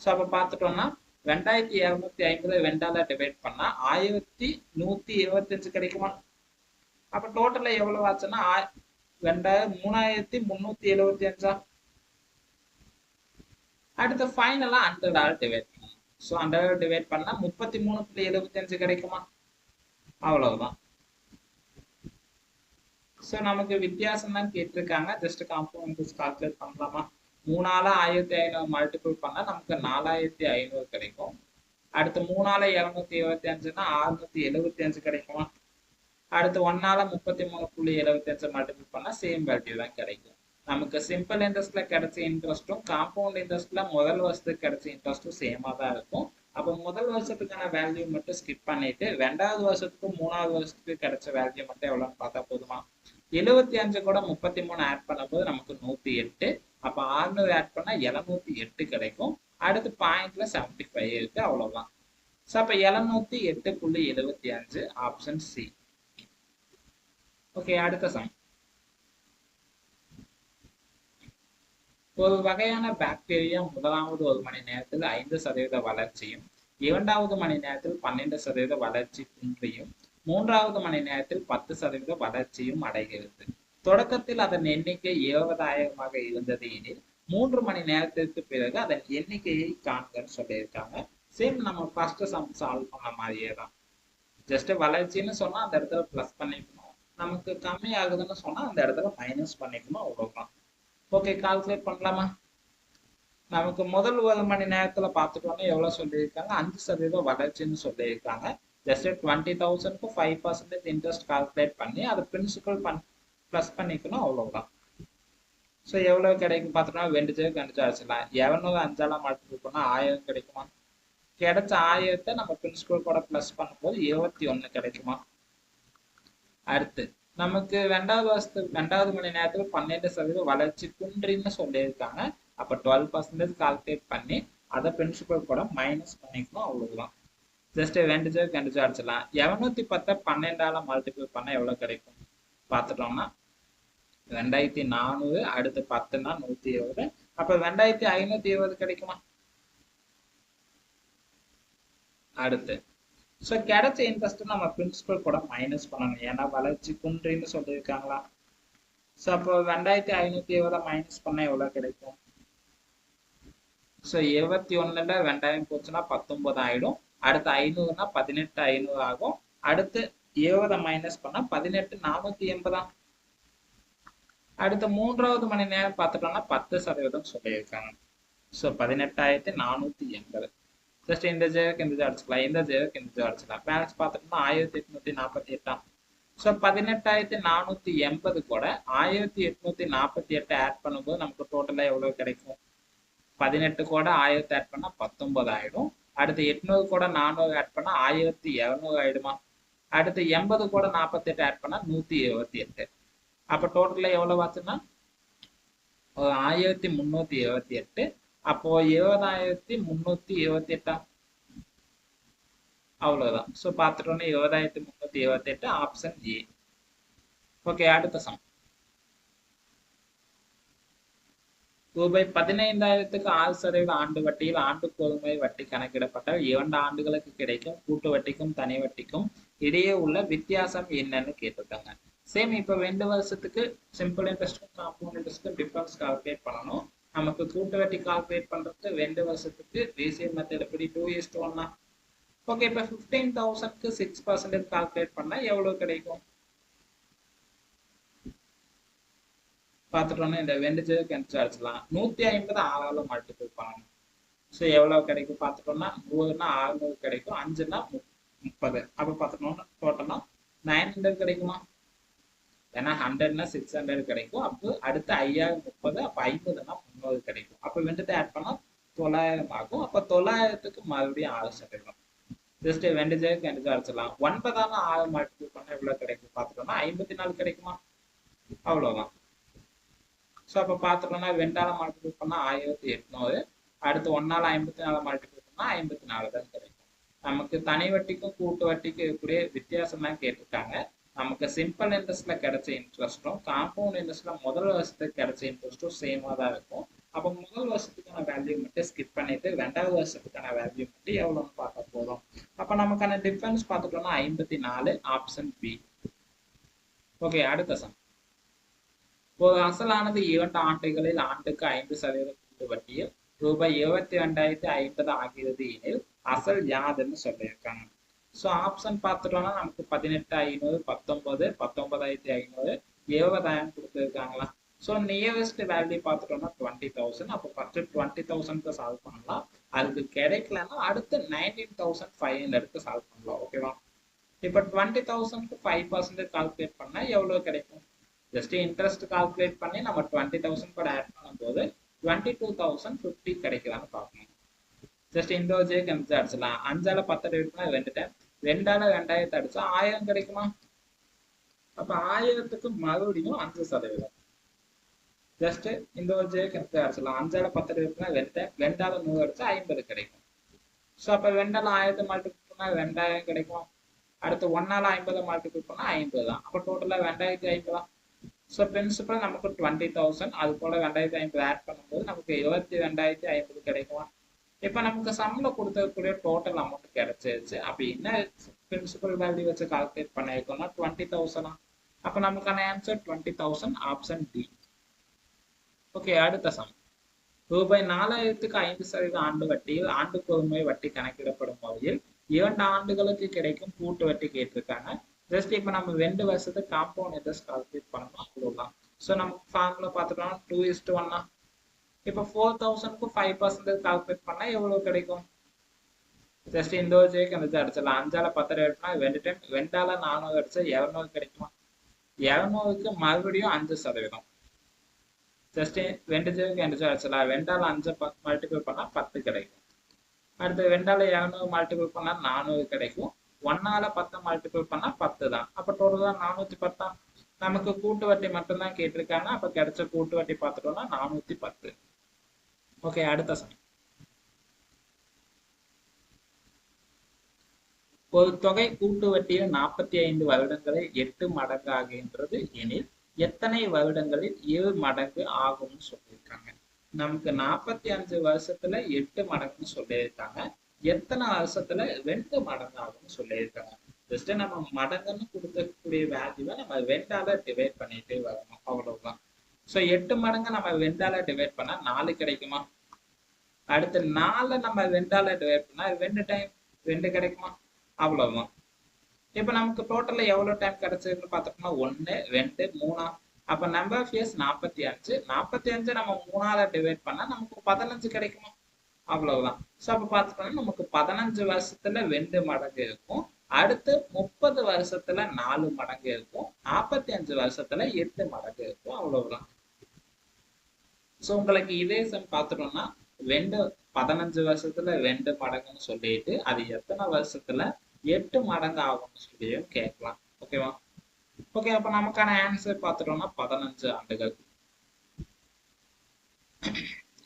ஸோ அப்ப பார்த்துட்டோம்னா 2250 2ஆல டிவைட் பண்ணா 1125 கிடைக்குமா? அப்ப டோட்டலா எவ்வளவு ஆச்சுன்னா 3375. அடுத்து ஃபைனலா 100ஆல டிவைட் பண்ணணும். ஸோ 100ஆல டிவைட் பண்ணா 33.75 கிடைக்குமா? அவ்வளவுதான். ஸோ நமக்கு வித்தியாசம் தான் கேட்டிருக்காங்க. ஜஸ்ட் காம்பவுண்ட் இன்ட்ரெஸ்ட் கால்குலேட் பண்ணலாமா? 3ஆல 1500 மல்டிபிள் பண்ணா நமக்கு 4500 கிடைக்கும். அடுத்து 3ஆல 275னா 675 கிடைக்குமா? அடுத்து 1ஆல 33.75 மல்டிபிள் பண்ணா சேம் வேல்யூ தான் கிடைக்கும். நமக்கு சிம்பிள் இன்ட்ரெஸ்ட்ல கிடைச்ச இன்ட்ரெஸ்ட்டும் காம்பவுண்ட் இன்ட்ரெஸ்ட்ல முதல் வருஷத்துக்கு கிடைச்ச இன்ட்ரெஸ்ட்டும் சேமா தான் இருக்கும். அப்போ முதல் வருஷத்துக்கான வேல்யூ மட்டும் ஸ்கிப் பண்ணிட்டு 2வது வருஷத்துக்கும் 3வது வருஷத்துக்கு கிடைச்ச வேல்யூ மட்டும் எவ்வளோன்னு பார்த்தா போதுமா? 75 கூட 33 ஆட் பண்ணும்போது நமக்கு 108. அப்போ 600 ஆட் பண்ணா 708 கிடைக்கும். அடுத்து பாயிண்ட்ல 75 இருக்கு, அவ்வளவுதான். ஸோ அப்போ 708.75 ஆப்ஷன் சி. ஓகே, அடுத்த சம். ஒரு வகையான பாக்டீரியா முதலாவது 1 மணி நேரத்தில் 5% வளர்ச்சியும் 2வது மணி நேரத்தில் 12% வளர்ச்சி குன்றியும் 3வது மணி நேரத்தில் 10% வளர்ச்சியும் அடைகிறது. தொடக்கத்தில் அதன் எண்ணிக்கை 70,000 இருந்தது எனில் 3 மணி நேரத்திற்கு பிறகு அதன் எண்ணிக்கையை காண்கன்னு சொல்லியிருக்காங்க. சேம் நம்ம ஃபர்ஸ்ட் சம் சால்வ் பண்ண மாதிரியே தான். ஜஸ்ட் வளர்ச்சின்னு சொன்னா அந்த இடத்துல பிளஸ் பண்ணிக்கணும், நமக்கு கம்மி ஆகுதுன்னு சொன்னா அந்த இடத்துல மைனஸ் பண்ணிக்கணும், அவ்வளவுதான். ஓகே, கால்குலேட் பண்ணலாமா? நமக்கு முதல் 1 மணி நேரத்துல பார்த்துட்டோம்னா எவ்வளவு சொல்லியிருக்காங்க? 5% வளர்ச்சின்னு சொல்லியிருக்காங்க. ஜஸ்ட் 20,000க்கு 5% இன்ட்ரெஸ்ட் கால்குலேட் பண்ணி அதை பிரின்சிபல் பிளஸ் பண்ணிக்கணும், அவ்வளவுதான். ஸோ எவ்வளவு கிடைக்கும் பார்த்துட்டோம்னா 2 கண்டுச்சாச்சுலாம் 700 5ஆல மல்டிபிள் பண்ணா 1000 கிடைக்குமா? கிடைச்ச 1000த்தை நம்ம பிரின்சிபல் கூட பிளஸ் பண்ணும்போது 21 கிடைக்குமா? அடுத்து நமக்கு 2வது மணி நேரத்துல 12% வளர்ச்சி குன்றின்னு சொல்லியிருக்காங்க. அப்ப 12% கால்குலேட் பண்ணி அதை பிரின்சிபல் கூட மைனஸ் பண்ணிக்கணும், அவ்வளவுதான். ஜஸ்ட் 2 கண்டுச்சாடிச்சலாம் 710 12ஆல மல்டிபிள் பண்ணா எவ்வளவு கிடைக்கும் பார்த்துட்டோம்னா 2400. அடுத்து 10னா 120. அப்ப 2520 கிடைக்குமா? அடுத்து ஸோ கிடைச்ச இன்ட்ரெஸ்ட் நம்ம பிரின்சிபல் கூட மைனஸ் பண்ணணும், ஏன்னா வளர்ச்சி குன்றின்னு சொல்லியிருக்காங்களா. ஸோ அப்போ 2520 மைனஸ் பண்ணா எவ்வளவு கிடைக்கும்? ஸோ 21ல 2000 போச்சுன்னா 19 ஆயிடும். அடுத்து 500னா 18,500 ஆகும். அடுத்து 20 மைனஸ் பண்ணா 18,480. அடுத்து 3வது மணி நேரம் பார்த்துட்டோம்னா 10% சொல்லியிருக்காங்க. ஸோ 18,480. ஜஸ்ட் இந்த ஜேருக்கு இந்த அடிச்சுக்கலாம், இந்த ஜேருக்கு இந்த அடிச்சுக்கலாம். பேலன்ஸ் பார்த்துட்டோம்னா 1848. ஸோ 18,480 கூட 1848 ஆட் பண்ணும்போது நமக்கு டோட்டலாக எவ்வளோ கிடைக்கும்? 18 கூட 1000 ஆட் பண்ணா 19 ஆயிடும். அடுத்து 800 கூட 400 ஆட் பண்ணா 1200 ஆயிடுமா? அடுத்து 80 கூட 48 ஆட் பண்ணா 128. அப்ப டோட்டலா எவ்வளவு ஆச்சுன்னா 1328. அப்போ 70,328 அவ்வளவுதான். ஸோ பார்த்துட்டோன்னா 70,328 ஆப்ஷன் ஏ. ஓகே, அடுத்த சம். ரூபாய் 15,000க்கு 6% ஆண்டு வட்டியில் ஆண்டு கோதுமை வட்டி கணக்கிடப்பட்டால் 2 ஆண்டுகளுக்கு கிடைக்கும் கூட்டு வட்டிக்கும் தனி வட்டிக்கும் இடையே உள்ள வித்தியாசம் என்னன்னு கேட்டிருக்காங்க. சேம் இப்போ 2 வருஷத்துக்கு சிம்பிள் இன்ட்ரெஸ்ட்டும் காம்பவுண்ட் இன்ட்ரெஸ்ட்டும் டிஃபரன்ஸ் கால்குலேட் பண்ணணும். நமக்கு கூட்டு வட்டி கால்குலேட் பண்றதுக்கு 2 வருஷத்துக்கு ரேஷியோ மெத்தட் எப்படி 2:1. ஓகே, இப்போ 15,000க்கு 6% கால்குலேட் பண்ணா எவ்வளவு கிடைக்கும் பார்த்துட்டோம்னா இந்த 2 கேன்சல் அடிச்சிடலாம். 150 6ஆல மல்டிபிள் பண்ணணும். ஸோ எவ்வளவு கிடைக்கும் பார்த்துட்டோம்னா 100னா 600 கிடைக்கும், 5னா 30. அப்போ பார்த்துட்டோம்னா டோட்டலா 900 கிடைக்குமா? ஏன்னா 100னா 600 கிடைக்கும். அப்போ அடுத்து 5030. அப்போ 50னா 300 கிடைக்கும். அப்போ 2 ஆட் பண்ணா 900 ஆகும். அப்போ 900க்கு மறுபடியும் 6%. ஜஸ்ட் 2 கேன்சல் அடிச்சிடலாம். 9ஆல 6 மல்டிபிள் பண்ணா எவ்வளவு கிடைக்கும் பார்த்துட்டோம்னா 54 கிடைக்குமா? அவ்வளவுதான். ஸோ அப்போ பார்த்துட்டோம்னா 2ஆல மல்டிபிள் பண்ணா 1800. அடுத்து 1ஆல 54 மல்டிபிள் பண்ணா 54 தான் கிடைக்கும். நமக்கு தனி வட்டிக்கும் கூட்டு வட்டிக்கும் இருக்கக்கூடிய வித்தியாசம் தான் கேட்டிருக்காங்க. நமக்கு சிம்பிள் இன்ட்ரெஸ்ட்ல கிடைச்ச இன்ட்ரெஸ்ட்டும் காம்பவுண்ட் இன்ட்ரெஸ்ட்ல முதல் வருஷத்துக்கு கிடைச்ச இன்ட்ரெஸ்ட்டும் சேமா தான் இருக்கும். அப்போ அப்போ முதல் வருஷத்துக்கான வேல்யூ மட்டும் ஸ்கிப் பண்ணிட்டு ரெண்டாவது வருஷத்துக்கான வேல்யூ மட்டும் எவ்வளோன்னு பார்க்க போதும். அப்போ நமக்கான டிஃபரன்ஸ் பார்த்துட்டோம்னா 54 ஆப்ஷன் பி. ஓகே, அடுத்த சம். ஒரு அசலானது 2 ஆண்டுகளில் ஆண்டுக்கு 5% கூட்டு வட்டியில் ரூபாய் 72,050 ஆகிறது எனில் அசல் யாதுன்னு சொல்லியிருக்காங்க. ஸோ ஆப்ஷன் பார்த்துட்டோம்னா நமக்கு 18,500, 19, 19,500, 70,000 கொடுத்துருக்காங்களா. ஸோ நியரஸ்ட் வேல்யூ பார்த்துட்டோம்னா 20,000. அப்போ ஃபர்ஸ்ட் 20,000க்கு சால்வ் பண்ணலாம். அதுக்கு கிடைக்கலன்னா அடுத்து 19,500க்கு சால்வ் பண்ணலாம். ஓகேவா. இப்போ 20,000க்கு 5% கால்குலேட் பண்ணா எவ்வளோ கிடைக்கும்? ஜஸ்ட் இன்ட்ரெஸ்ட் கால்குலேட் பண்ணி நம்ம 20,000 கூட ஆட் பண்ணும்போது 22,050 கிடைக்கலான்னு பார்க்கணும். ஜஸ்ட் இந்த ஒரு ஜே கணிச்சு அடிச்சலாம். 5ஆல 10 டிவைட் பண்ணா 2 டைம், 2ஆல 2000 அடிச்சா 1000 கிடைக்குமா? அப்ப 1000க்கு மறுபடியும் 5%. ஜஸ்ட் இந்த ஒரு ஜே கணிச்சு அடிச்சலாம். 5ஆல 10 டிவைட் பண்ணா 2 டைம், 2ஆல 100 அடிச்சா 50 கிடைக்கும். ஸோ அப்ப 2ஆல 1000 மல்டிபிள் பண்ணா 2000 கிடைக்கும். அடுத்து 1ஆல 50 மல்டிபிள் பண்ணா 50 தான். அப்ப டோட்டலா 2050 தான். ஸோ பிரின்சிபல் நமக்கு 20,000, அது போல 2050 ஆட் பண்ணும்போது நமக்கு 22,500 கிடைக்கும். இப்போ நமக்கு சம்ல கொடுத்தக்கூடிய டோட்டல் அமௌண்ட் கிடைச்சிருச்சு. அப்போ என்ன பிரின்சிபல் வேல்யூ வச்சு கால்குலேட் பண்ணிருக்கோம்னா 20,000. அப்போ நமக்கான ஆன்சர் 20,000 ஆப்ஷன் டி. ஓகே, அடுத்த சம். ரூபாய் 4,000க்கு 5% ஆண்டு வட்டியில் ஆண்டுக்கு ஒரு முறை வட்டி கணக்கிடப்படும் வகையில் 2 ஆண்டுகளுக்கு கிடைக்கும் கூட்டு வட்டி கேட்டிருக்காங்க. ஜஸ்ட் இப்போ நம்ம 2 வருஷத்துக்கு காம்பவுண்ட் இன்ட்ரெஸ்ட் கால்குலேட் பண்ணணும், அவ்வளவுதான். ஸோ நமக்கு ஃபார்முலா பார்த்துட்டோம்னா 2:1. இப்போ 4,000க்கு 5% கால்குலேட் பண்ணா எவ்வளவு கிடைக்கும்? ஜஸ்ட் இந்த ஒரு ஜேக்கு அந்த அடிச்சிடலாம். 5ஆல 10 எடுத்தா 2 டைம், 2ஆல 400 அடிச்சா 200 கிடைக்குமா? 200க்கு மறுபடியும் 5%. ஜஸ்ட் 2 ஜேக்கு 2 அடிச்சிடலாம். 2ஆல 5 மல்டிபிள் பண்ணா 10 கிடைக்கும். அடுத்து 2ஆல 200 மல்டிபிள் பண்ணா 400 கிடைக்கும். 1ஆல 10 மல்டிபிள் பண்ணா 10 தான். அப்ப டோட்டலா 410. நமக்கு கூட்டு வட்டி மட்டும்தான் கேட்டிருக்காங்க. அப்ப கிடைச்ச கூட்டு வட்டி பார்த்துட்டோம்னா 410. ஓகே, அடுத்த சம். ஒரு தொகை கூட்டு வட்டியில் 45 வருடங்களில் 8 மடங்கு ஆகின்றது எனில் எத்தனை வருடங்களில் 7 மடங்கு ஆகும்னு சொல்லியிருக்காங்க. நமக்கு 45 வருஷத்துல 8 மடங்குன்னு சொல்லியிருக்காங்க. எத்தனை வருஷத்துல 2 மடங்கு ஆகும்னு சொல்லியிருக்காங்க. ஜஸ்ட் நம்ம மடங்குன்னு கொடுக்கக்கூடிய வேல்யூவை நம்ம 2ஆல டிவைட் பண்ணிட்டே வரணும், அவ்வளவுதான். ஸோ 8 மடங்கு நம்ம 2ஆல டிவைட் பண்ணா 4 கிடைக்குமா? அடுத்து 4 நம்ம 2ஆல டிவைட் பண்ணா 2 டைம் 2 கிடைக்குமா? அவ்வளவுதான். இப்ப நமக்கு டோட்டல்ல எவ்வளவு டைம் கிடைச்சதுன்னு பார்த்தோம்னா 1, 2, 3. அப்ப நம்பர் ஆஃப் இயர்ஸ் 45. 45 நம்ம 3ஆல டிவைட் பண்ணா நமக்கு 15 கிடைக்குமா? அவ்வளவுதான். ஸோ அப்ப பார்த்துட்டோம்னா நமக்கு 15 வருஷத்துல 2 மடங்கு இருக்கும். அடுத்து 30 வருஷத்துல 4 மடங்கு இருக்கும். 45 வருஷத்துல 8 மடங்கு இருக்கும், அவ்வளவுதான். ஸோ உங்களுக்கு இதே சம் பார்த்துட்டோம்னா 15 வருஷத்துல 2 மடங்குன்னு சொல்லிட்டு அது எத்தனை வருஷத்துல 8 மடங்கு ஆகும்னு சொல்லியும் கேட்கலாம். ஓகேவா. ஓகே, அப்ப நமக்கான ஆன்சர் பார்த்துட்டோம்னா 15 ஆண்டுகள்.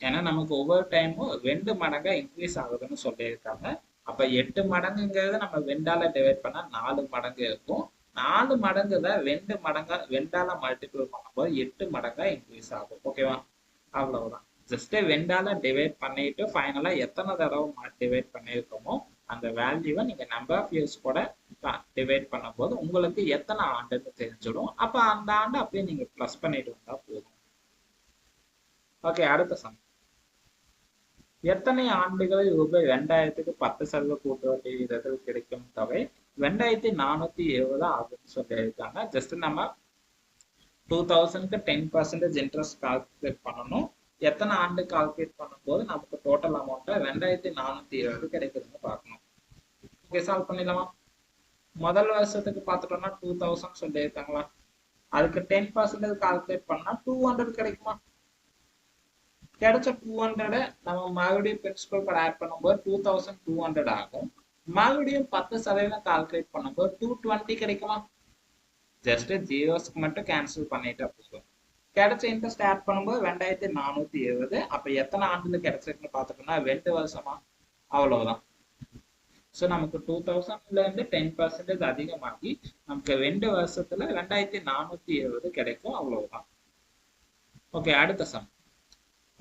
ஏன்னா நமக்கு ஒவ்வொரு டைமும் 2 மடங்கா இன்க்ரீஸ் ஆகுதுன்னு சொல்லியிருக்காங்க. அப்ப 8 மடங்குங்கிறது நம்ம 2ஆல டிவைட் பண்ணா 4 மடங்கு இருக்கும். 4 மடங்கு தான் 2 மடங்கா 2ஆல மல்டிபிள் பண்ணும்போது 8 மடங்கா இன்க்ரீஸ் ஆகும். ஓகேவா, அவ்வளவுதான். ஜஸ்ட் 2ஆல டிவைட் பண்ணிட்டு ஃபைனலா எத்தனை தடவை டிவைட் பண்ணியிருக்கோமோ அந்த வேல்யூவை நீங்க நம்பர் ஆஃப் இயர்ஸ் கூட டிவைட் பண்ணும்போது உங்களுக்கு எத்தனை ஆண்டுன்னு தெரிஞ்சிடும். அப்ப அந்த ஆண்டு அப்படியே நீங்க பிளஸ் பண்ணிட்டு வந்தா போதும். ஓகே, அடுத்த சம். எத்தனை ஆண்டுகளில் ரூபாய் 2,000க்கு 10% கூட்டு வட்டி விகிதத்தில் கிடைக்கும் தொகை 2,470 ஆகும்னு சொல்லியிருக்காங்க. ஜஸ்ட் நம்ம 2,000க்கு 10% இன்ட்ரெஸ்ட் கால்குலேட் பண்ணணும். எத்தனை ஆண்டு கால்குலேட் பண்ணும்போது நமக்கு டோட்டல் அமௌண்ட்டை 2,470 கிடைக்குதுன்னு பார்க்கணும். ஓகே, சால்வ் பண்ணிடலாமா? முதல் வருஷத்துக்கு பார்த்துட்டோம்னா 2,000 சொல்லியிருக்காங்களா. அதுக்கு 10% கால்குலேட் பண்ணா 200 கிடைக்குமா? கிடைச்ச 200 நம்ம மறுபடியும் பிரின்சிபல் கூட ஆட் பண்ணும்போது 2,200 ஆகும். மறுபடியும் 10% கால்குலேட் பண்ணும்போது 220 கிடைக்குமா? ஜஸ்ட் ஜீரோஸ்க்கு மட்டும் கேன்சல் பண்ணிட்டு போதும். கிடைச்ச இன்ட்ரெஸ்ட் ஆட் பண்ணும்போது 2,470. அப்ப எத்தனை ஆண்டுல கிடைச்சிருக்குன்னு பார்த்துட்டோம்னா 2 வருஷமா, அவ்வளவுதான். ஸோ நமக்கு 2,000ல இருந்து 10% அதிகமாகி நமக்கு 2 வருஷத்துல 2,470 கிடைக்கும், அவ்வளவுதான். ஓகே, அடுத்த சம்.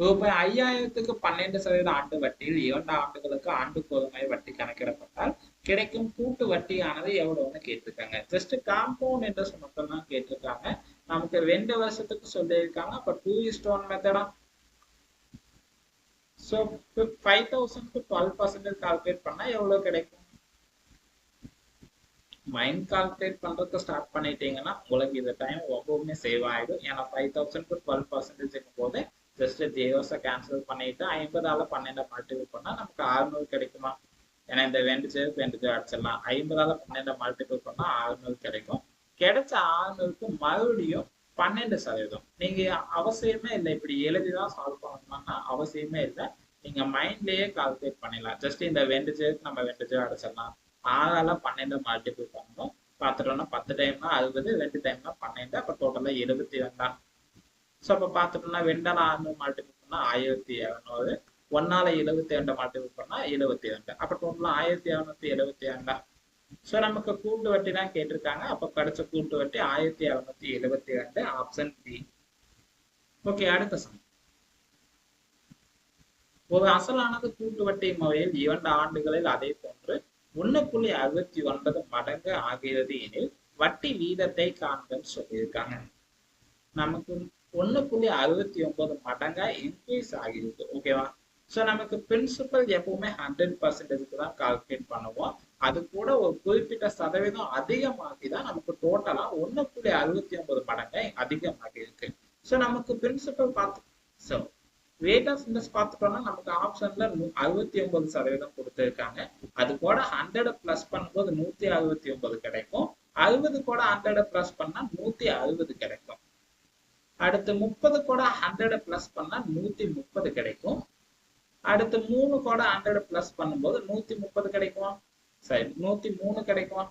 ரூபாய் 5000க்கு 12% ஆண்டு வட்டியில் 2 ஆண்டுகளுக்கு ஆண்டுக்கு ஒரு முறை வட்டி கணக்கிடப்பட்டால் கிடைக்கும் கூட்டு வட்டியானது எவ்வளவுன்னு கேட்டிருக்காங்க. ஜஸ்ட் காம்பவுண்ட் இன்ட்ரெஸ்ட் மட்டும் தான் கேட்டிருக்காங்க. நமக்கு 2 வருஷத்துக்கு சொல்லியிருக்காங்க. அப்ப 2:1 மெத்தடா. ஸோ 5000க்கு 12% கால்குலேட் பண்ணா எவ்வளவு கிடைக்கும்? மைண்ட் கால்குலேட் பண்றதுக்கு ஸ்டார்ட் பண்ணிட்டீங்கன்னா உங்களுக்கு இந்த டைம் ரொம்பவுமே சேவ் ஆயிடும். ஏன்னா 5000க்கு 12% போது ஜஸ்ட் ஜீரோஸை கேன்சல் பண்ணிட்டு 50ஆல 12 மல்டிபிள் பண்ணா நமக்கு 600 கிடைக்குமா? ஏன்னா இந்த 2 அடிச்சிடலாம். 50ஆல 12 மல்டிபிள் பண்ணா 600 கிடைக்கும். கிடைச்ச 600க்கு மறுபடியும் 12%. நீங்க அவசியமே இல்லை இப்படி எழுதிதான் சால்வ் பண்ணணும்னா அவசியமே இல்லை. நீங்க மைண்ட்லயே கால்குலேட் பண்ணிடலாம். ஜஸ்ட் இந்த 2 நம்ம 2 அடிச்சிடலாம். 6ஆல 12 மல்டிபிள் பண்ணணும். பார்த்துட்டோம்னா 10 டைம்னா 60, 2 டைம்னா 12, அப்ப டோட்டலா 72. ஸோ அப்போ பார்த்துட்டோம்னா 2ஆல 600 மல்டிபிள் பண்ணா 1700, 1ஆல 72 மல்டிபிள் பண்ணா 72, அப்ப டோட்டலா 1772. ஸோ நமக்கு கூட்டு வட்டி தான் கேட்டிருக்காங்க. அப்ப கிடைச்ச கூட்டு வட்டி 1772, ஆப்ஷன் பி. ஓகே, அடுத்த சம். ஒரு அசலானது கூட்டு வட்டி முறையில் 2 ஆண்டுகளில் அதே போன்று 1.69 மடங்கு ஆகிறது எனில் வட்டி வீதத்தை காண்கன்னு சொல்லியிருக்காங்க. நமக்கு 1.69 மடங்கா இன்க்ரீஸ் ஆகிருக்கு. ஓகேவா? ஸோ நமக்கு பிரின்சிபல் எப்பவுமே 100%க்கு தான் கால்குலேட் பண்ணுவோம். அது கூட ஒரு குறிப்பிட்ட சதவீதம் அதிகமாகி தான் நமக்கு டோட்டலா 1.69 மடங்கா அதிகமாகி இருக்கு. ஸோ நமக்கு பிரின்சிபல் பார்த்து ஸோ ரேட் ஆஃப் இன்ட்ரெஸ்ட் பார்த்துட்டோம்னா நமக்கு ஆப்ஷன்ல 69% கொடுத்துருக்காங்க. அது கூட 100 பிளஸ் பண்ணும்போது 169 கிடைக்கும். 60 கூட 100 பிளஸ் பண்ணா 160 கிடைக்கும். அடுத்து 30 கூட 100 பிளஸ் பண்ணா 130 கிடைக்கும். அடுத்து 3 கூட 100 பிளஸ் பண்ணும்போது 130 கிடைக்கும். சரி, 103 கிடைக்கும்.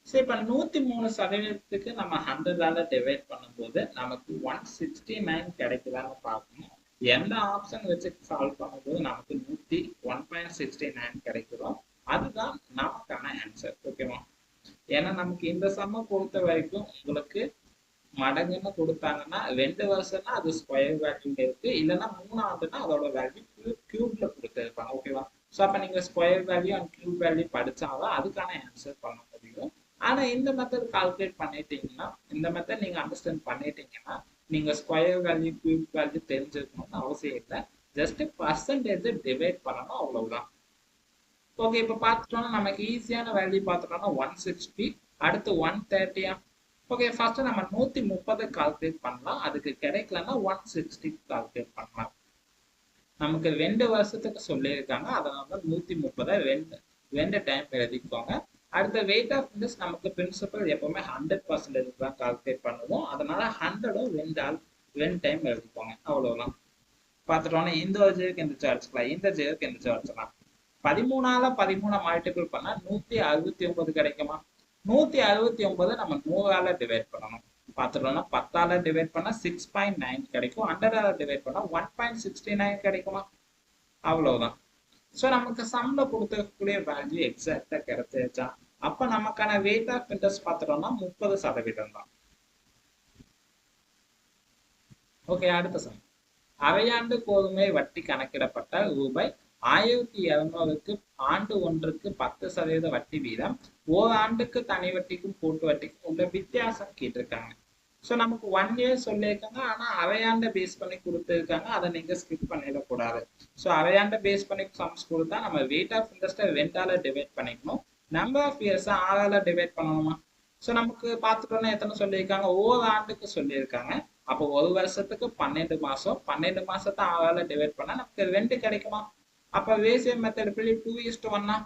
சரி, இப்ப 103% நம்ம 100ஆல டிவைட் பண்ணும்போது நமக்கு 169 கிடைக்குதான்னு பார்க்கணும். எந்த ஆப்ஷன் வச்சு சால்வ் பண்ணும்போது நமக்கு 1.69 கிடைக்கிறோம். அதுதான் நமக்கான ஆன்சர். ஓகேவா? ஏன்னா நமக்கு இந்த சம்மை பொறுத்த வரைக்கும் உங்களுக்கு மடங்குன்னு கொடுத்தாங்கன்னா 2 வருஷம்னா அது ஸ்கொயர் வேல்யூ இருக்கு, இல்லைன்னா 3 ஆண்டுனா அதோட வேல்யூ கியூப்ல கொடுத்துருப்பாங்க. ஓகேவா? ஸோ அப்ப நீங்க square value and cube value படிச்சாதான் அதுக்கான ஆன்சர் பண்ண முடியும். ஆனா இந்த மெத்தட் கால்குலேட் பண்ணிட்டீங்கன்னா, இந்த மெத்தட் நீங்க அண்டர்ஸ்டாண்ட் பண்ணிட்டீங்கன்னா நீங்க ஸ்கொயர் வேல்யூ கியூப் வேல்யூ தெரிஞ்சிருக்கணும்னு அவசியம் இல்லை. ஜஸ்ட் பர்சன்டேஜ் டிவைட் பண்ணணும், அவ்வளவுதான். ஓகே, இப்ப பார்த்துட்டோம்னா நமக்கு ஈஸியான வேல்யூ பார்த்துட்டோம்னா 160, அடுத்து 130. ஓகே, ஃபர்ஸ்ட் நம்ம 130 கால்குலேட் பண்ணலாம். அதுக்கு கிடைக்கலன்னா 160 கால்குலேட் பண்ணலாம். நமக்கு 2 வருஷத்துக்கு சொல்லியிருக்காங்க, அதனால 130 ரெண்டு டைம் எழுதிக்கோங்க. அடுத்த வெயிட் ஆஃப் இன்ட்ரெஸ்ட் நமக்கு பிரின்சிபல் எப்பவுமே 100% தான் கால்குலேட் பண்ணுவோம். அதனால 100ம் 2 டைம் எழுதிக்கோங்க, அவ்வளவுதான். பார்த்துட்டோம்னா இந்த ஒரு ஜேருக்கு எந்த சார்ஜ்லாம், இந்த ஜேருக்கு எந்த சார்ஜ்லாம். 13ஆல 13 மல்டிபிள் பண்ணா 169 கிடைக்குமா? 169 நம்ம 100ஆல டிவைட் பண்ணணும். பார்த்துட்டோம்னா 10ஆல டிவைட் பண்ணா 6.9 கிடைக்கும். 100ஆல டிவைட் பண்ணா 1.69 கிடைக்குமா? அவ்வளவுதான். ஸோ நமக்கு சம்ல கொடுக்கக்கூடிய வேல்யூ எக்ஸாக்டா கிடைச்சிருச்சா? அப்ப நமக்கான வெயிட் ஆஃப் இன்ட்ரெஸ்ட் பார்த்துட்டோம்னா 30% தான். ஓகே, அடுத்த சம். அரையாண்டு கோதுமை வட்டி கணக்கிடப்பட்ட ரூபாய் 1200க்கு ஆண்டு ஒன்றுக்கு 10% வட்டி வீதம் ஓராண்டுக்கு தனி வட்டிக்கும் கூட்டு வட்டிக்கும் உள்ள வித்தியாசம் கேட்டிருக்காங்க. ஸோ நமக்கு 1 இயர் சொல்லியிருக்காங்க, ஆனா அரையாண்டை பேஸ் பண்ணி கொடுத்துருக்காங்க. அதை நீங்க ஸ்கிப் பண்ணிடக்கூடாது. ஸோ அரையாண்டை பேஸ் பண்ணி சம்ஸ் கொடுத்தா நம்ம வெயிட் ஆஃப் இன்ட்ரெஸ்ட்டை 2ஆல டிவைட் பண்ணிக்கணும். நம்பர் ஆஃப் இயர்ஸ் 6ஆல டிவைட் பண்ணணுமா? ஸோ நமக்கு பார்த்துட்டோம்னா எத்தனை சொல்லியிருக்காங்க? ஓராண்டுக்கு சொல்லியிருக்காங்க. அப்போ ஒரு வருஷத்துக்கு 12 மாசம், 12 மாசத்தை 6ஆல டிவைட் பண்ணா நமக்கு 2 கிடைக்குமா? அப்ப ரேஷியோ மெத்தட் படி 2:1.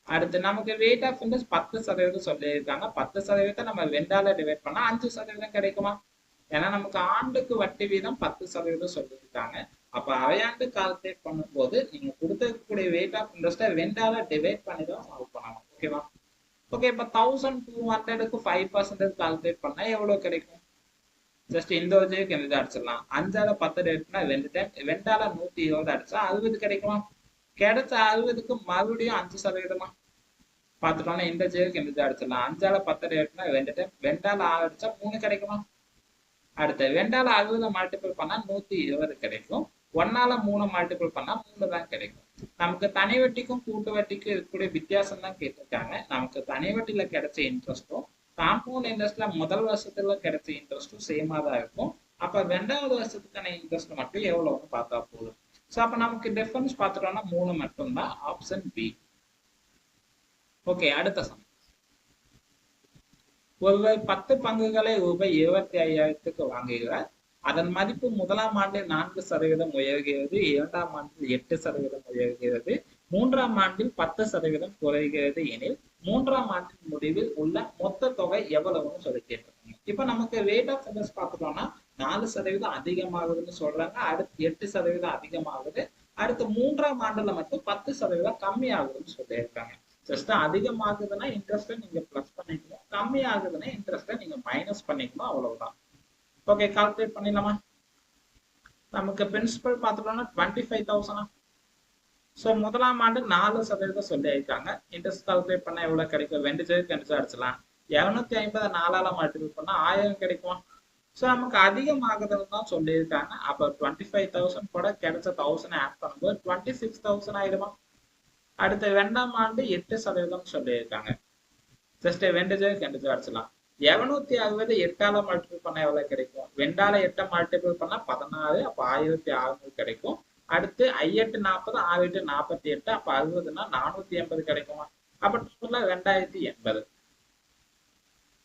அடுத்து நமக்கு வெயிட் ஆஃப் இன்ட்ரெஸ்ட் 10% சொல்லியிருக்காங்க. 10% நம்ம 2ஆல டிவைட் பண்ணா 5% கிடைக்குமா? ஏன்னா நமக்கு ஆண்டுக்கு வட்டி வீதம் 10% சொல்லியிருக்காங்க. அப்ப அரையாண்டு கால்குலேட் பண்ணும்போது நீங்க கொடுத்துக்கூடிய வெயிட் ஆஃப் இன்ட்ரெஸ்ட்டை 2ஆல டிவைட் பண்ணி தான் சால்வ் பண்ணணும். ஓகேவா? ஓகே, இப்ப 1200க்கு 5% கால்குலேட் பண்ணா எவ்வளவு கிடைக்கும்? ஜஸ்ட் இந்த ஒரு ஜேக்கு எந்த அடிச்சிடலாம். 5ஆல 10 டிவைட் 2 டைம், 2ஆல 120 அடிச்சா 60 கிடைக்குமா? கிடைச்ச 60க்கு மறுபடியும் 5%. பார்த்துட்டோம்னா இந்த ஜேக்கு எந்த அடிச்சிடலாம். 5ஆல 10 டிவைட் 2 டைம், 2ஆல 6 அடிச்சா 3 கிடைக்குமா? அடுத்து 2ஆல 60 மல்டிபிள் பண்ணா 120 கிடைக்கும். 1ஆல 3 மல்டிபிள் பண்ணா 3 தான் கிடைக்கும். நமக்கு தனி வட்டிக்கும் கூட்டு வட்டிக்கும் இருக்கக்கூடிய வித்தியாசம் தான் கேட்டிருக்காங்க. நமக்கு தனி வட்டியில கிடைச்ச இன்ட்ரெஸ்ட்டும் காம்பவுண்ட் இன்ட்ரெஸ்ட்ல முதல் வருஷத்துல கிடைச்ச இன்ட்ரெஸ்ட்டும் சேமா தான் இருக்கும். அப்ப 2வது வருஷத்துக்கான இன்ட்ரெஸ்ட் மட்டும் எவ்வளவுன்னு பார்த்தா போதும். ஸோ அப்ப நமக்கு டிஃபரன்ஸ் பார்த்துட்டோம்னா 3 மட்டும்தான். Option B. ஓகே, அடுத்த சம். ஒருவர் 10 பங்குகளை ரூபாய் 25,000க்கு வாங்குகிறார். அதன் மதிப்பு முதலாம் ஆண்டில் 4% உயர்கிறது, 2ஆம் ஆண்டில் 8% உயர்கிறது, 3ஆம் ஆண்டில் 10% குறைகிறது எனில் 3ஆம் ஆண்டின் முடிவில் உள்ள மொத்த தொகை எவ்வளவுன்னு சொல்லி கேட்டிருக்காங்க. இப்ப நமக்கு ரேட் ஆஃப் இன்ட்ரெஸ்ட் பார்த்துட்டோம்னா 4% அதிகமாகுதுன்னு சொல்றாங்க. அடுத்து 8% அதிகமாகுது. அடுத்து 3ஆம் ஆண்டுல மட்டும் 10% கம்மி ஆகுதுன்னு சொல்லியிருக்காங்க. ஜஸ்ட் அதிகமாகுதுன்னா இன்ட்ரெஸ்ட்டை நீங்க பிளஸ் பண்ணிக்கணும், கம்மி ஆகுதுன்னா இன்ட்ரெஸ்ட்டை நீங்க மைனஸ் பண்ணிக்கணும், அவ்வளவுதான். ஓகே, கால்குலேட் பண்ணிடலாமா? நமக்கு பிரின்சிபல் பார்த்துட்டோம்னா 25,000. ஸோ முதலாம் ஆண்டு 4% சொல்லியிருக்காங்க. இன்ட்ரெஸ்ட் கால்குலேட் பண்ணா எவ்வளவு கிடைக்கும்? 2 ஜெயிச்சு அடிச்சலாம். 250 4ஆல மல்டிபிள் பண்ணா 1000 கிடைக்கும். ஸோ நமக்கு அதிகமாகுதுன்னு தான் சொல்லியிருக்காங்க. அப்போ 25,000 கூட கிடைச்ச 1000 ஆட் பண்ணும்போது 26,000 ஆயிடுமா? அடுத்த 2ஆம் ஆண்டு 8% சொல்லியிருக்காங்க. ஜஸ்ட் 2 ஜெயிச்சு அடிச்சலாம். 760 8ஆல மல்டிபிள் பண்ணா எவ்வளவு கிடைக்கும்? 2ஆல 8 மல்டிபிள் பண்ணா 16, அப்ப 1600 கிடைக்கும். அடுத்து 5 8 40, 6 8 48, அப்ப 60னா 480 கிடைக்குமா? அப்ப டோட்டலா 2080.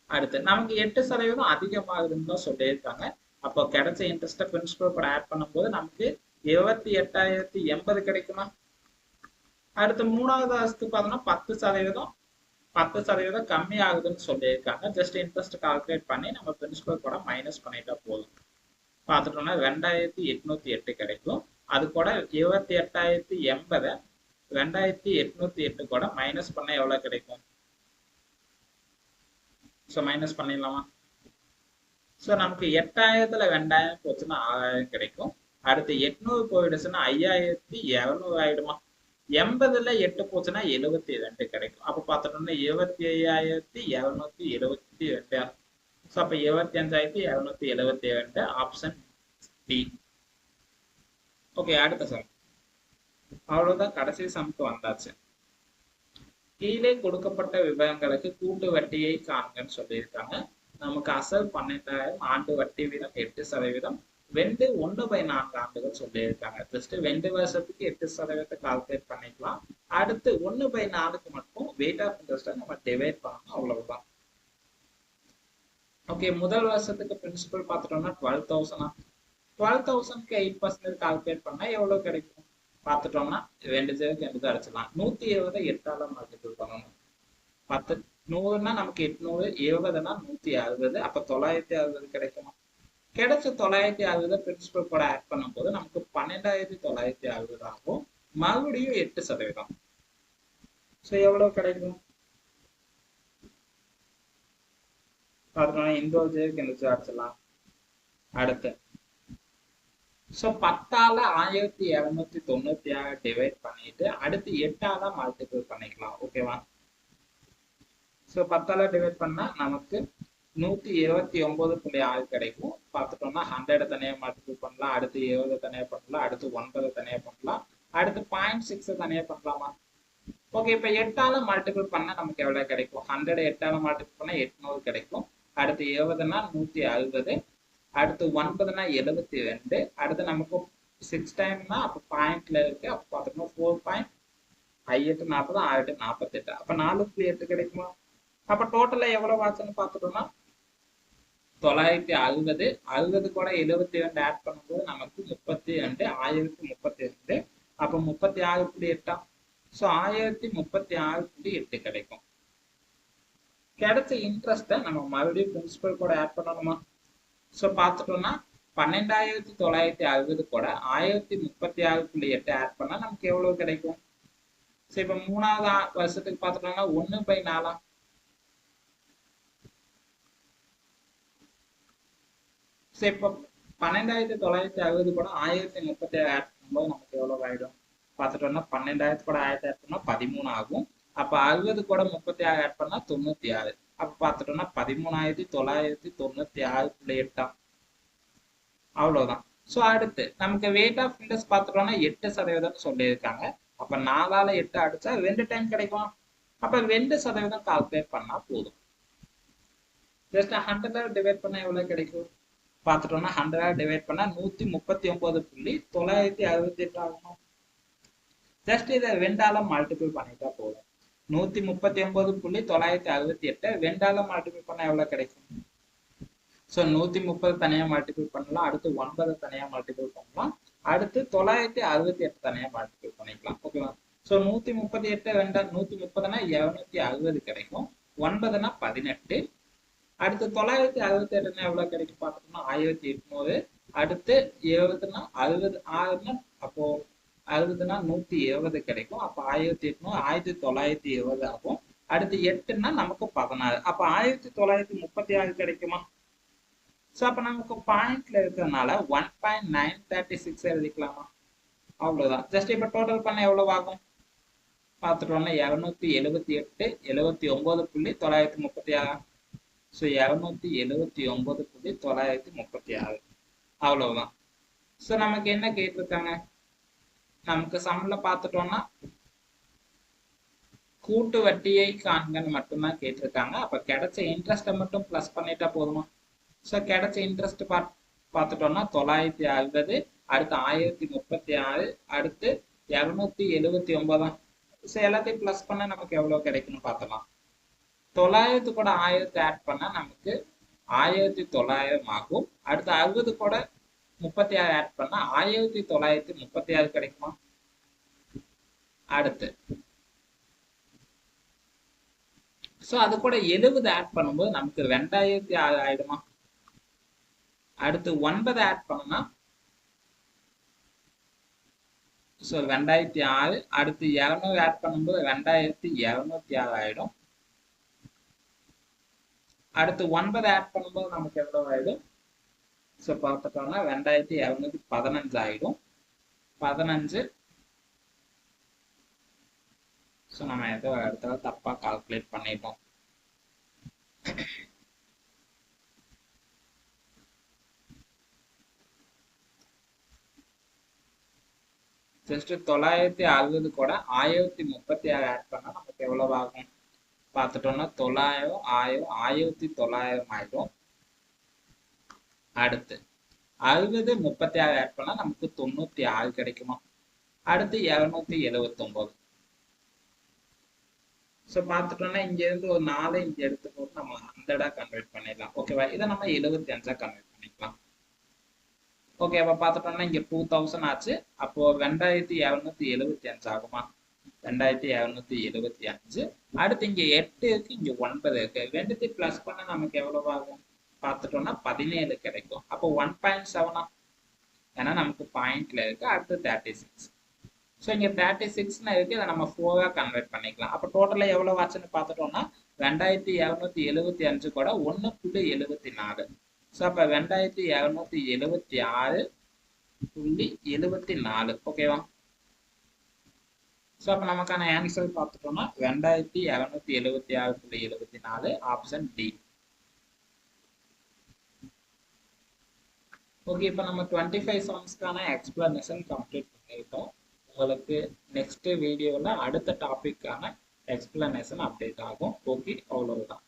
அடுத்து நமக்கு 8% அதிகமாகுதுன்னு தான் சொல்லியிருக்காங்க. அப்போ கிடைச்ச இன்ட்ரெஸ்ட் பிரின்சிபல் கூட ஆட் பண்ணும்போது நமக்கு 28,080 கிடைக்குமா? அடுத்து 3வது வருஷத்துக்கு பார்த்தோம்னா 10% கம்மி ஆகுதுன்னு சொல்லியிருக்காங்க. ஜஸ்ட் இன்ட்ரெஸ்ட் கால்குலேட் பண்ணி நம்ம பிரின்சிபல் கூட மைனஸ் பண்ணிட்டா போதும். பார்த்துட்டோம்னா 2808 கிடைக்கும். அது கூட 28,080 2808 கூட மைனஸ் பண்ண எவ்வளவு கிடைக்கும்? ஸோ மைனஸ் பண்ணிடலாமா? ஸோ நமக்கு 8,000ல 2,000 போச்சுன்னா 6,000 கிடைக்கும். அடுத்து 800 போயிடுச்சுன்னா 5,200 ஆயிடுமா? 80ல 8 போச்சுன்னா 72 கிடைக்கும். அப்ப பார்த்துட்டோம்னா 25,272. ஸோ அப்ப 25,272 ஆப்ஷன் டி. ஓகே, அடுத்த சம். அவ்வளவுதான், கடைசி சம்க்கு வந்தாச்சு. கீழே கொடுக்கப்பட்ட விவரங்களுக்கு கூட்டு வட்டியை காண்கன்னு சொல்லியிருக்காங்க. நமக்கு அசல் 12,000, ஆண்டு வட்டி வீதம் 8%, வெண்டு 1/4 ஆண்டுகள் சொல்லியிருக்காங்க. ஜஸ்ட் 2 வருஷத்துக்கு 8% கால்குலேட் பண்ணிக்கலாம். அடுத்து 1/4க்கு மட்டும் வெயிட் ஆஃப் இன்ட்ரெஸ்ட்டை நம்ம டிவைட் பண்ணணும், அவ்வளவுதான். ஓகே, முதல் வருஷத்துக்கு பிரின்சிபல் பார்த்துட்டோம்னா 12,000. 12,000க்கு 8% கால்குலேட் பண்ணா எவ்வளவு கிடைக்கும்? பார்த்துட்டோம்னா 2 ஜெயிச்சு அடிச்சிடலாம். 120 8ஆல மல்டிபிள் பண்ணணும். 10 100னா நமக்கு 800, 70னா 160, அப்ப 960 கிடைக்குமா? கிடைச்ச 960 பிரின்சிபல் கூட ஆட் பண்ணும்போது நமக்கு 12,960 ஆகும். மறுபடியும் 8%. ஸோ எவ்வளவு கிடைக்கும்? பார்த்தோம்னா இந்த ஒரு ஜெயிச்சு அடிச்சிடலாம். அடுத்து ஸோ 10ஆல 1,296 டிவைட் பண்ணிட்டு அடுத்து 8ஆல மல்டிபிள் பண்ணிக்கலாம். ஓகேவா? ஸோ 10ஆல டிவைட் பண்ணா நமக்கு 129.6 கிடைக்கும். பார்த்துட்டோம்னா 100 தனியா மல்டிபிள் பண்ணலாம், அடுத்து 70 தனியா பண்ணலாம், அடுத்து 9 தனியா பண்ணலாம், அடுத்து 0.6 தனியா பண்ணலாமா? ஓகே, இப்போ 8ஆல மல்டிபிள் பண்ணா நமக்கு எவ்வளவு கிடைக்கும்? 100 8ஆல மல்டிபிள் பண்ணா 800 கிடைக்கும். அடுத்து 70னா 160, அடுத்து 9னா 72, அடுத்து நமக்கு 6 டைம்னா அப்போ பாயிண்ட்ல இருக்கு. அப்போ பார்த்துக்கணும் 4.5840, 6.48, அப்ப 4.8 கிடைக்குமா? அப்ப டோட்டலா எவ்வளவு ஆச்சுன்னு பார்த்துட்டோம்னா 960. 60 கூட 72 ஆட் பண்ணும்போது நமக்கு 32, 1032. அப்ப 36.8. ஸோ 1036.8 கிடைக்கும். கிடைச்ச இன்ட்ரெஸ்ட்டை நம்ம மறுபடியும் பிரின்சிபல் கூட ஆட் பண்ணணுமா? ஸோ பார்த்துட்டோம்னா 12,960 கூட 1036.8 ஆட் பண்ணா நமக்கு எவ்வளவு கிடைக்கும்? ஸோ இப்போ 3வது வருஷத்துக்கு பார்த்துட்டோம்னா 1/4. ஸோ இப்போ 12,960 கூட 1037 ஆட் பண்ணும்போது நமக்கு எவ்வளவு ஆயிடும்? பார்த்துட்டோம்னா 12,000 கூட 1000 ஆட் பண்ணா 13 ஆகும். அப்ப 60 கூட 36 ஆட் பண்ணா 96. அப்ப பார்த்துட்டோம்னா 13,996.8. அவ்வளவுதான். ஸோ அடுத்து நமக்கு வெயிட் ஆஃப் இண்டஸ் பார்த்துட்டோம்னா 8% சொல்லியிருக்காங்க. அப்ப 4ஆல 8 அடிச்சா 2 டைம் கிடைக்கும். அப்ப 2% கால்குலேட் பண்ணா போதும். ஜஸ்ட் 100 டிவைட் பண்ணா எவ்வளவு கிடைக்கும் பார்த்துட்டோம்னா 100 டிவைட் பண்ணா 139.968 ஆகும். ஜஸ்ட் இதை 2ஆல மல்டிபிள் பண்ணிட்டா போதும். 139.968 2ஆல மல்டிபிள் பண்ணா எவ்வளவு கிடைக்கும்? ஸோ 130 தனியா மல்டிபிள் பண்ணலாம், அடுத்து 9 தனியா மல்டிபிள் பண்ணலாம், அடுத்து 968 தனியா மல்டிபிள் பண்ணிக்கலாம். ஓகேவா? ஸோ 138 130னா 260 கிடைக்கும், 9னா 18, அடுத்து 968னா எவ்வளவு கிடைக்கும் பார்த்தோம்னா 1800, அடுத்து 70னா 60 6னா அப்போ 60னா 120 கிடைக்கும். அப்ப 1800 1920 ஆகும். அடுத்து 8னா நமக்கு 16, அப்ப 1936 கிடைக்குமா? ஸோ அப்ப நமக்கு பாயிண்ட்ல இருக்கிறதுனால 1.936 எழுதிக்கலாமா? அவ்வளவுதான். ஜஸ்ட் இப்ப டோட்டல் பண்ண எவ்வளவு ஆகும் பார்த்துட்டோம்னா 278 79.936. ஸோ 279.936 அவ்வளவுதான். ஸோ நமக்கு என்ன கேட்டிருக்காங்க? நமக்கு சம்ல பார்த்துட்டோம்னா கூட்டு வட்டியை காண்கன்னு மட்டும்தான் கேட்டிருக்காங்க. அப்ப கிடைச்ச இன்ட்ரெஸ்ட்டை மட்டும் பிளஸ் பண்ணிட்டா போதுமா? ஸோ கிடைச்ச இன்ட்ரெஸ்ட் பார்த்துட்டோம்னா 960, அடுத்து 1036, அடுத்து 279. ஸோ எல்லாத்தையும் பிளஸ் பண்ண நமக்கு எவ்வளவு கிடைக்கும்னு பார்த்தலாம். 900 கூட 1000 ஆட் பண்ணா நமக்கு 1900 ஆகும். அடுத்து 60 கூட 36 ஆட் பண்ணா 1936 கிடைக்குமா? அடுத்து ஸோ அது கூட 70 ஆட் பண்ணும்போது நமக்கு 2006 ஆயிடுமா? அடுத்து 9 ஆட் பண்ணா ஸோ 2006, அடுத்து 200 ஆட் பண்ணும்போது 2206 ஆயிடும். அடுத்து 9 ஆட் பண்ணும்போது நமக்கு எவ்வளவு ஆயிடும்? ஸோ பார்த்துட்டோம்னா 2215 ஆயிடும். 15. ஸோ நம்ம ஏதோ இடத்துல தப்பா கால்குலேட் பண்ணிட்டோம். ஜஸ்ட் 960 கூட 1036 ஆட் பண்ணா நமக்கு எவ்வளவு ஆகும் பார்த்துட்டோம்னா 900 1000 1900 ஆயிடும். அடுத்து 60 36 ஆட் பண்ணா நமக்கு 96 கிடைக்குமா? அடுத்து 279. ஸோ பார்த்துட்டோம்னா இங்க இருந்து ஒரு 4 இங்க எடுத்து போட்டு நம்ம 100 கன்வெர்ட் பண்ணிடலாம். ஓகேவா? இதை நம்ம 75 கன்வெர்ட் பண்ணிக்கலாம். ஓகே, அப்ப பார்த்துட்டோம்னா இங்க 2000 ஆச்சு. அப்போ 2275 ஆகுமா? 2275. அடுத்து இங்க 8 இருக்கு, இங்க 9 இருக்கு. ரெண்டுத்தையும் பிளஸ் பண்ண நமக்கு எவ்வளவு ஆகும் பார்த்துட்டோம்னா 17 கிடைக்கும். அப்போ 1.7. ஏன்னா நமக்கு பாயிண்ட்ல இருக்கு. அடுத்து 36. ஸோ இங்க 36ன்னு இருக்கு, இதை நம்ம 4 கன்வெர்ட் பண்ணிக்கலாம். அப்போ டோட்டலா எவ்வளவு ஆச்சுன்னு பார்த்துட்டோம்னா 2275 கூட 1.74. ஸோ அப்ப 2276.74. ஓகேவா? ஸோ அப்ப நமக்கான ஆன்சர் பார்த்துட்டோம்னா 2276.74, ஆப்ஷன் டி. ஓகே, இப்போ நம்ம 25 சம்ஸ்க்கான எக்ஸ்பிளனேஷன் கம்ப்ளீட் பண்ணிட்டோம். உங்களுக்கு நெக்ஸ்ட் வீடியோவில் அடுத்த டாபிக்கான எக்ஸ்பிளனேஷன் அப்டேட் ஆகும். ஓகே, அவ்வளவுதான்.